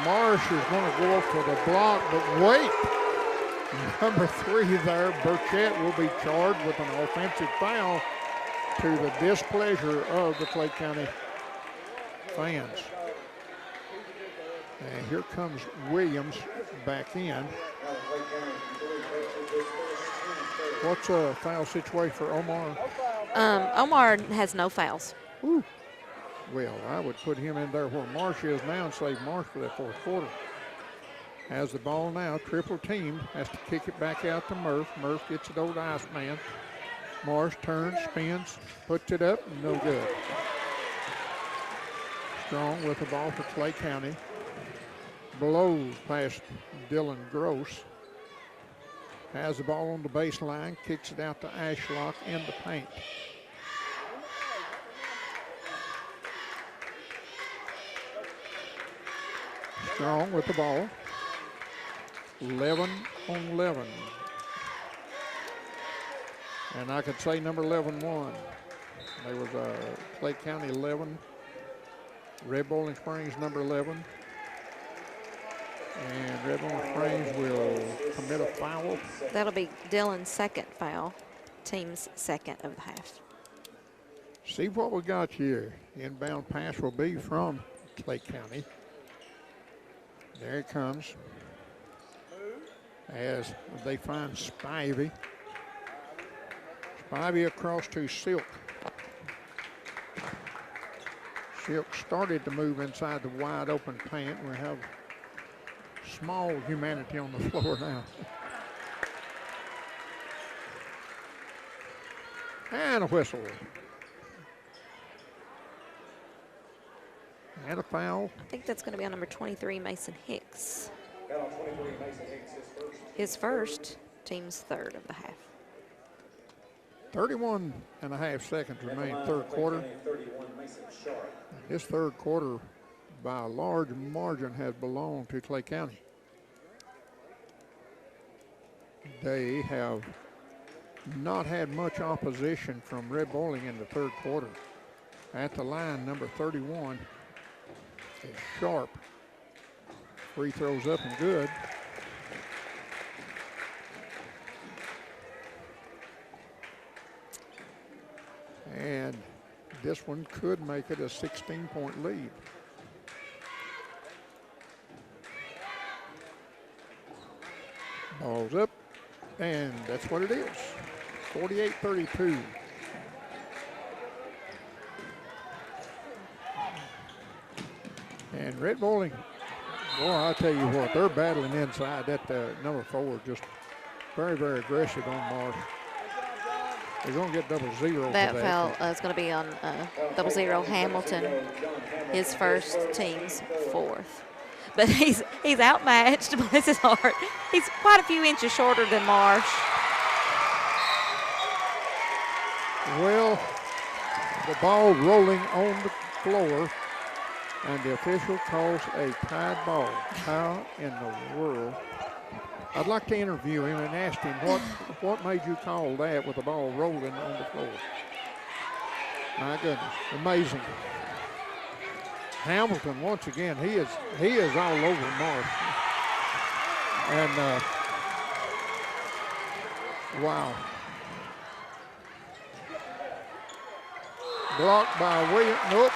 Marsh is going to go up for the block, but wait. Number 3 there, Burchett, will be charged with an offensive foul to the displeasure of the Clay County fans. And here comes Williams back in. What's a foul situation for Omar? Omar has no fouls. Ooh. Well, I would put him in there where Marsh is now and save Marsh for that 4th quarter. Has the ball now, triple teamed, has to kick it back out to Murph. Murph gets it over to Iceman. Marsh turns, spins, puts it up, no good. Strong with the ball for Clay County. Blows past Dylan Gross. Has the ball on the baseline, kicks it out to Ashlock in the paint. Strong with the ball. 11 on 11. And I could say number 11 won. There was Clay County 11. Red Bowling Springs number 11. And Red Bowling Springs will commit a foul. That'll be Dylan's 2nd foul, team's 2nd of the half. See what we got here. Inbound pass will be from Clay County. There it comes. As they find Spivey. Ivy across to Silk. Silk started to move inside the wide open paint. We have small humanity on the floor now. And a whistle. And a foul. I think that's going to be on number 23, Mason Hicks. Foul on 23, Mason Hicks, His first, team's third of the half. 31 and a half seconds remain third quarter. 31, Mason Sharp. This third quarter, by a large margin, has belonged to Clay County. They have not had much opposition from Red Bowling in the third quarter. At the line, number 31 is Sharp. Free throws up and good. And this one could make it a 16-point lead. Ball's up, and that's what it is. 48-32. And Red Bowling, boy, I'll tell you what, they're battling inside. That number 4 just very, very aggressive on Marsh. They're going to get double zero for That that. foul is going to be on double zero Hamilton, his first, team's fourth. But he's outmatched, bless his heart. He's quite a few inches shorter than Marsh. Well, the ball rolling on the floor, and the official calls a tied ball. How in the world? I'd like to interview him and ask him what made you call that with the ball rolling on the floor. My goodness, amazing. Hamilton, once again, he is all over Marsh. And wow. Blocked by Williams. Nope.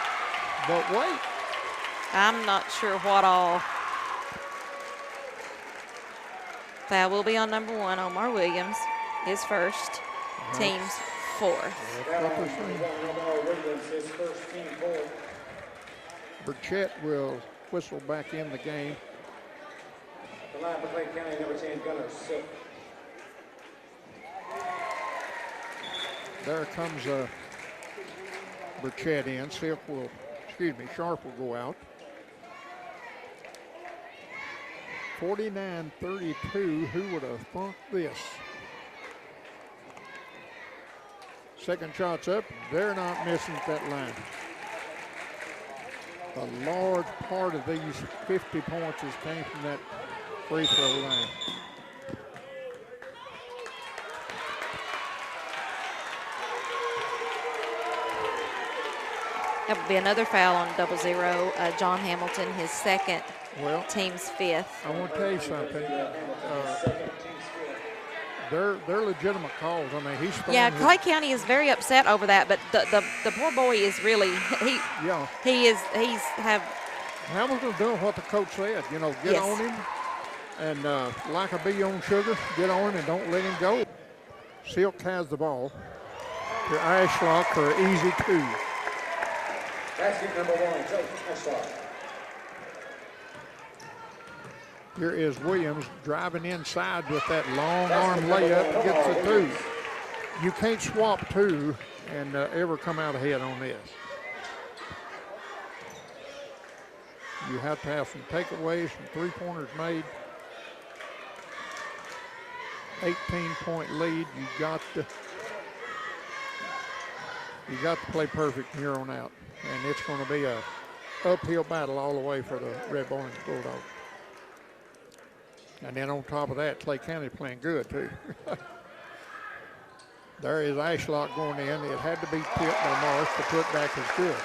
But wait. I'm not sure what all. Foul will be on number 1, Omar Williams, his first, team's fourth. Burchett will whistle back in the game. The line for Clay County, number 10, Gunner Silk. There comes Burchett in. Sharp will go out. 49-32, who would have thunk this? Second shot's up, they're not missing at that line. A large part of these 50 points has came from that free throw line. That would be another foul on double zero. John Hamilton, his second, Well, team's fifth. I want to tell you something. They're legitimate calls. I mean, he's throwing Yeah, his- Clay County is very upset over that, but the poor boy is really Yeah, he's have Hamilton's doing what the coach said. You know, get Yes. on him, and like a bee on sugar, get on and don't let him go. Silk has the ball. To Ashlock for an easy 2. Basket number 1, Joe Ashlock. Here is Williams driving inside with that long arm layup, gets the 2. You can't swap 2 and ever come out ahead on this. You have to have some takeaways, some three-pointers made. 18-point lead. You got to play perfect from here on out, and it's going to be a uphill battle all the way for the Red Bowling Bulldogs. And then on top of that, Clay County playing good too. There is Ashlock going in. It had to be tipped by Marsh. The putback is good.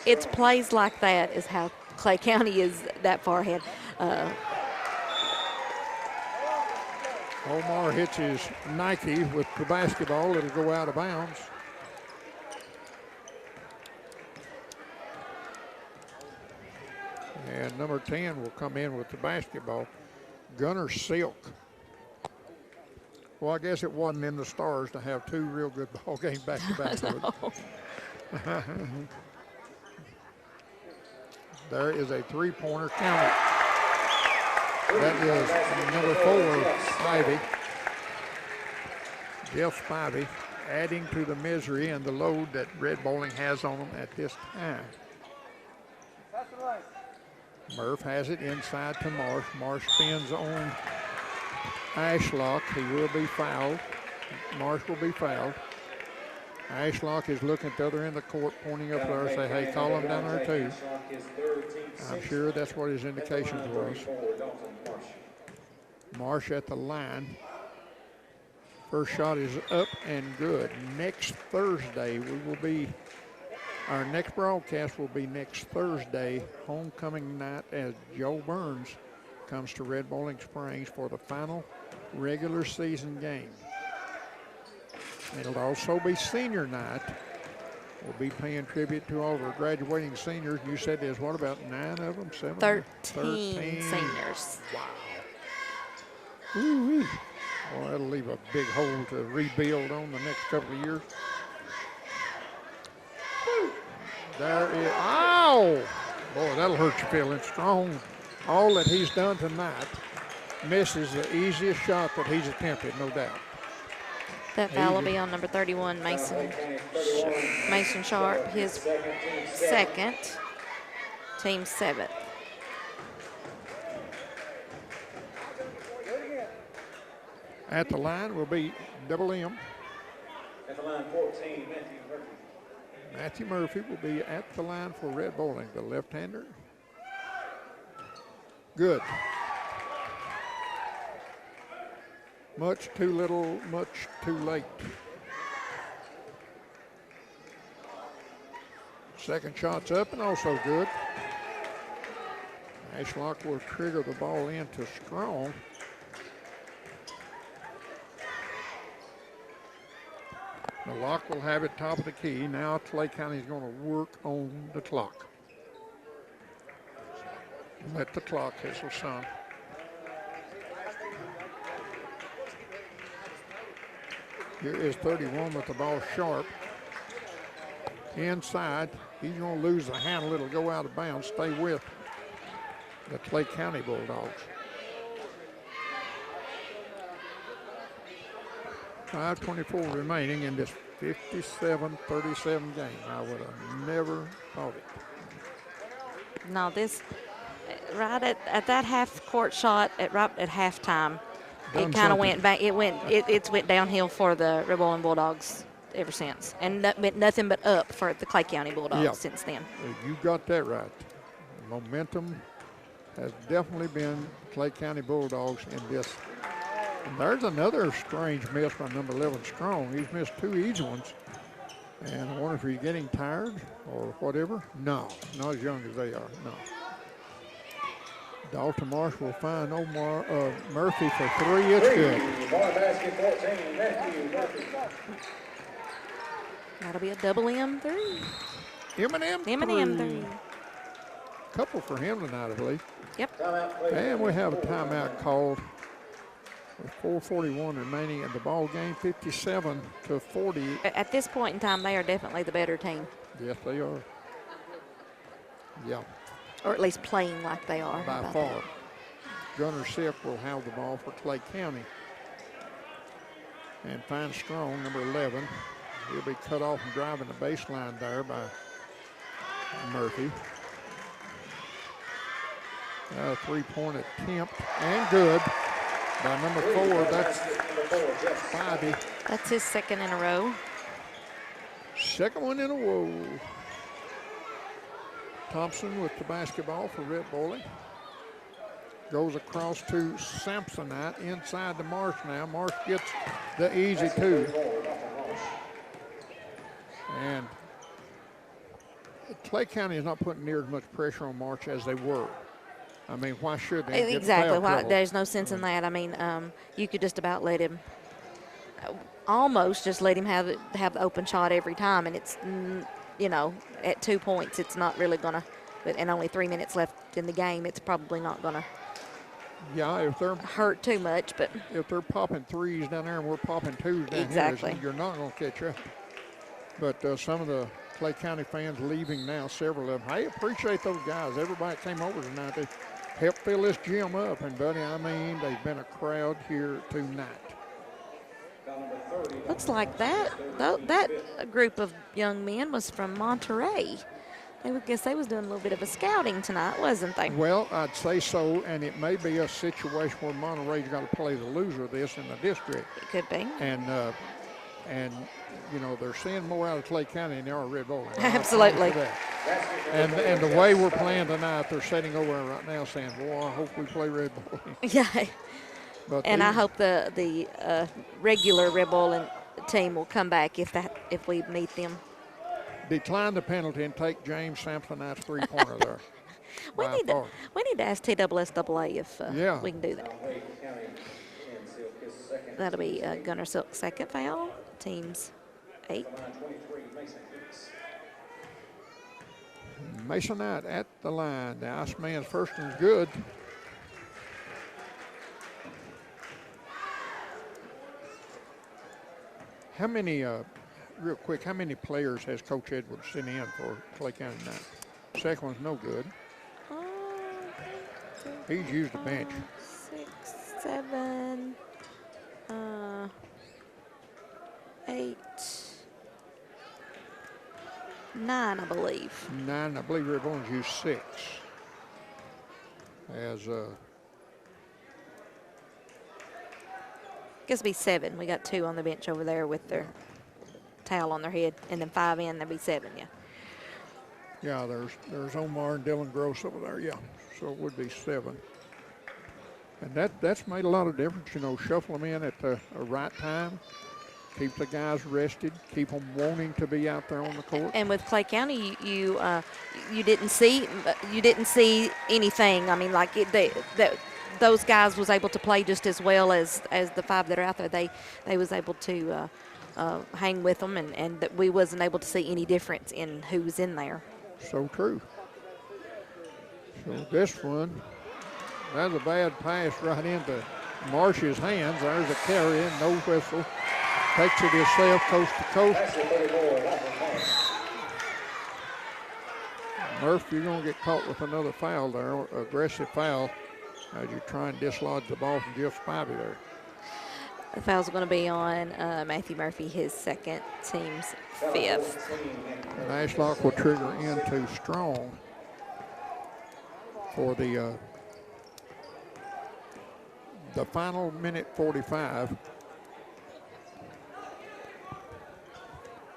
it's plays like that is how Clay County is that far ahead. Omar hits his Nike with the basketball. It'll go out of bounds. And number 10 will come in with the basketball. Gunner Silk Well, I guess it wasn't in the stars to have two real good ball games back to back. There is a three-pointer. Count it. That is number 4, Spivey. Jeff Spivey, adding to the misery and the load that Red Bowling has on them at this time. Murph has it inside to Marsh. Marsh spins on Ashlock. He will be fouled. Marsh will be fouled. Ashlock is looking at the other end of the court, pointing up there, say, hey, call him down there too. I'm sure that's what his indications was. Marsh at the line. First shot is up and good. Next Thursday, our next broadcast will be next Thursday, homecoming night, as Joe Burns comes to Red Bowling Springs for the final regular season game. It'll also be senior night. We'll be paying tribute to all of our graduating seniors. You said there's, what, about 9 of them? 7? 13 seniors. Wow. Ooh-wee. Well, that'll leave a big hole to rebuild on the next couple of years. There is, ow! Boy, that'll hurt your feelings. Strong. All that he's done tonight misses the easiest shot that he's attempted, no doubt. That foul will be on number 31, Mason Sharp, his second, team 7th. At the line will be Double M. At the line, 14, Matthew Murphy. Matthew Murphy will be at the line for Red Bowling, the left-hander. Good. Much too little, much too late. Second shot's up and also good. Ashlock will trigger the ball into Strong. The lock will have it top of the key. Now Clay County is going to work on the clock. Let the clock whistle, son. Here is 31 with the ball sharp. Inside, he's going to lose the handle. It'll go out of bounds. Stay with the Clay County Bulldogs. 5:24 remaining in this 57-37 game. I would have never thought it. No, this, right at that half-court shot right at halftime, it kind of went back. It went downhill for the Red Bowling Bulldogs ever since, and nothing but up for the Clay County Bulldogs since then. You got that right. Momentum has definitely been Clay County Bulldogs in this. And there's another strange miss by number 11, Strong. He's missed 2 easy ones. And I wonder if he's getting tired or whatever. No, not as young as they are, no. Dalton Marsh will find Murphy for 3. It's good. Basket 14, Matthew Murphy. That'll be a double M3. M&M 3. Couple for him tonight, I believe. Yep. And we have a timeout called with 4:41 remaining in the ball game, 57-40. At this point in time, they are definitely the better team. Yes, they are. Yeah. Or at least playing like they are. By far. Gunnar Sipp will have the ball for Clay County. And find Strong, number 11. He'll be cut off and driving the baseline there by Murphy. A 3-point attempt and good by number 4. That's Spivey. That's his second in a row. Second one in a row. Thompson with the basketball for Red Bowling. Goes across to Samsonite inside the Marsh now. Marsh gets the easy 2. And Clay County is not putting near as much pressure on Marsh as they were. I mean, why should they? Exactly. There's no sense in that. I mean, you could just about let him, almost just let him have the open shot every time, and it's, you know, at 2 points, it's not really gonna. And only 3 minutes left in the game, it's probably not gonna Yeah, if they're hurt too much, but popping threes down there and we're popping twos down exactly. here, you're not going to catch up. But some of the Clay County fans leaving now, several of them. I appreciate those guys. Everybody came over tonight. They helped fill this gym up. And, buddy, I mean, they've been a crowd here tonight. Looks like that group of young men was from Monterey. I would guess they was doing a little bit of a scouting tonight, wasn't they? Well, I'd say so, and it may be a situation where Monterey's got to play the loser of this in the district. It could be. And you know, they're seeing more out of Clay County than they are Red Bowling. Absolutely. And the way we're playing tonight, they're sitting over there right now saying, boy, I hope we play Red Bowling. Yeah. But and I hope the regular Red Bowling team will come back if we meet them. Decline the penalty and take James Samsonite's three-pointer there. we need to ask TSSAA if we can do that. That'll be Gunnar Silk's second foul. Team's 8. Masonite at the line. The Iceman's first one's good. How many, real quick, how many players has Coach Edwards sent in for Clay County tonight? Second one's no good. He's used the bench. 6, 7, 8, 9, I believe. 9, I believe Red Bowling's used 6. As Guess it'd be 7. We got 2 on the bench over there with their towel on their head, and then 5 in. There'd be 7. Yeah. Yeah, there's Omar and Dylan Gross over there. Yeah, so it would be 7. And that's made a lot of difference. You know, shuffle them in at the right time, keep the guys rested, keep them wanting to be out there on the court. And with Clay County, you didn't see anything. I mean, like those guys was able to play just as well as the 5 that are out there. They was able to hang with them, and that we wasn't able to see any difference in who was in there. So true. So this one, that's a bad pass right into Marsh's hands. There's a carry in, no whistle. Takes it himself coast to coast. Murph, you're going to get caught with another foul there, aggressive foul, as you try and dislodge the ball from Jeff Spivey there. The foul's going to be on Matthew Murphy, his second, team's 5th. And Ashlock will trigger in too strong for the final minute 45.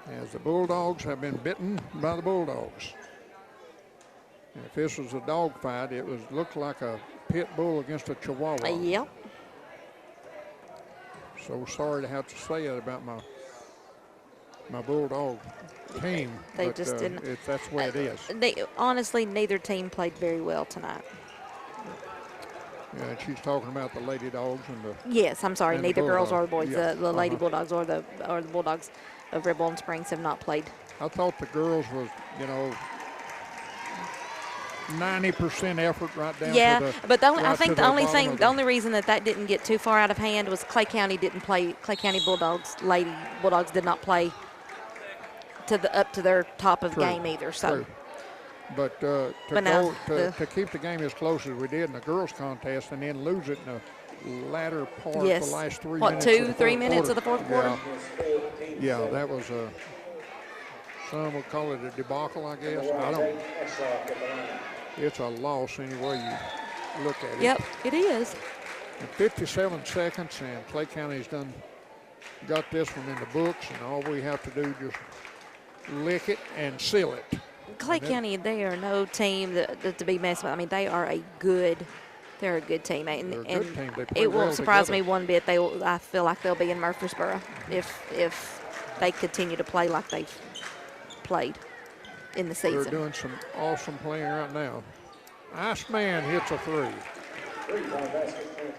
As the Bulldogs have been bitten by the Bulldogs. And if this was a dog fight, it looked like a pit bull against a Chihuahua. Yep. So sorry to have to say it about my Bulldog team. They but, just didn't. That's the way it is. Honestly, neither team played very well tonight. Yeah, and she's talking about the Lady Dogs and the. Yes, I'm sorry. Neither girls or the boys. Yeah. The Lady Bulldogs or the Bulldogs of Red Bowling Springs have not played. I thought the girls was, 90% effort right down. Yeah, to the, but I think the only reason that didn't get too far out of hand was Clay County didn't play. Clay County Bulldogs, Lady Bulldogs did not play up to their top of game either. So. True. But to keep the game as close as we did in the girls' contest and then lose it in the latter part, the last 3 minutes. 3 minutes of the fourth quarter? Yeah, that was some would call it a debacle, I guess. I don't. It's a loss any way you look at it. Yep, it is. And 57 seconds, and Clay County's got this one in the books, and all we have to do is just lick it and seal it. Clay County, they are no team to be messed with. I mean, they are a good team, and it won't surprise me one bit. I feel like they'll be in Murfreesboro if they continue to play like they've played in the season. They're doing some awesome playing right now. Iceman hits a 3.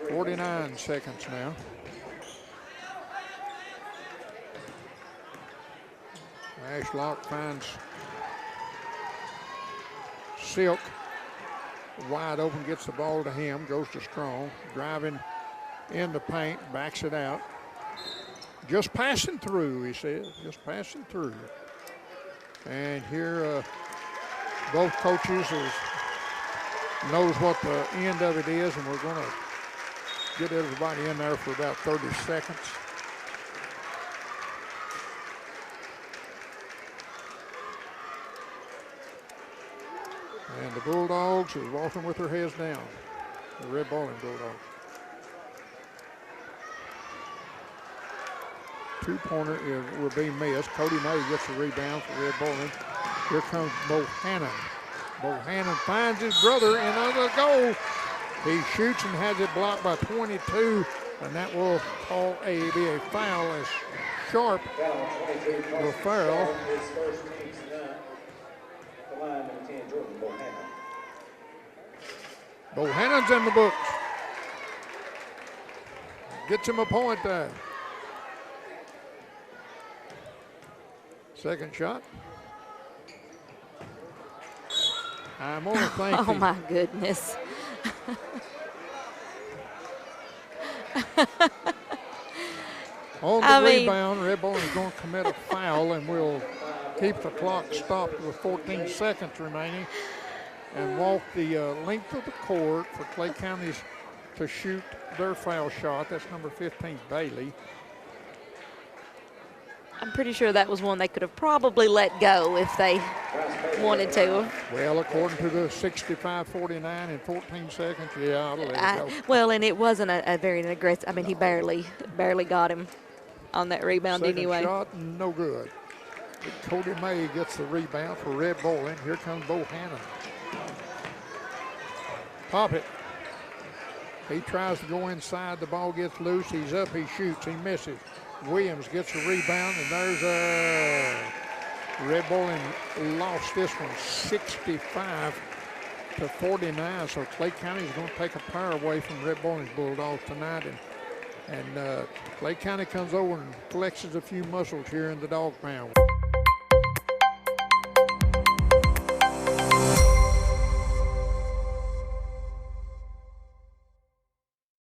49 seconds now. Ashlock finds Silk. wide open, gets the ball to him, goes to Strong, driving in the paint, backs it out. Just passing through, he says, just passing through. And here both coaches knows what the end of it is, and we're going to get everybody in there for about 30 seconds. And the Bulldogs are walking with their heads down, the Red Bowling Bulldogs. Two-pointer will be missed. Cody May gets the rebound for Red Bowling. Here comes Bohannon. Bohannon finds his brother and another goal. He shoots and has it blocked by 22, and that will be a foul as Sharp will foul. Bohannon's in the books. Gets him a point there. Second shot. I'm only thinking. Oh my goodness. On the rebound, Red Bull is going to commit a foul, and we'll keep the clock stopped with 14 seconds remaining and walk the length of the court for Clay County to shoot their foul shot. That's number 15, Bailey. I'm pretty sure that was one they could have probably let go if they wanted to. Well, according to the 65-49 in 14 seconds, yeah, I'll let it go. Well, and it wasn't a very aggressive. I mean, he barely got him on that rebound anyway. Second shot, no good. Cody May gets the rebound for Red Bowling. Here comes Bohannon. Pop it. He tries to go inside. The ball gets loose. He's up. He shoots. He misses. Williams gets the rebound, and there's a Red Bowling lost this one 65-49. So Clay County is going to take a power away from Red Bowling Bulldogs tonight, and Clay County comes over and flexes a few muscles here in the dog pound.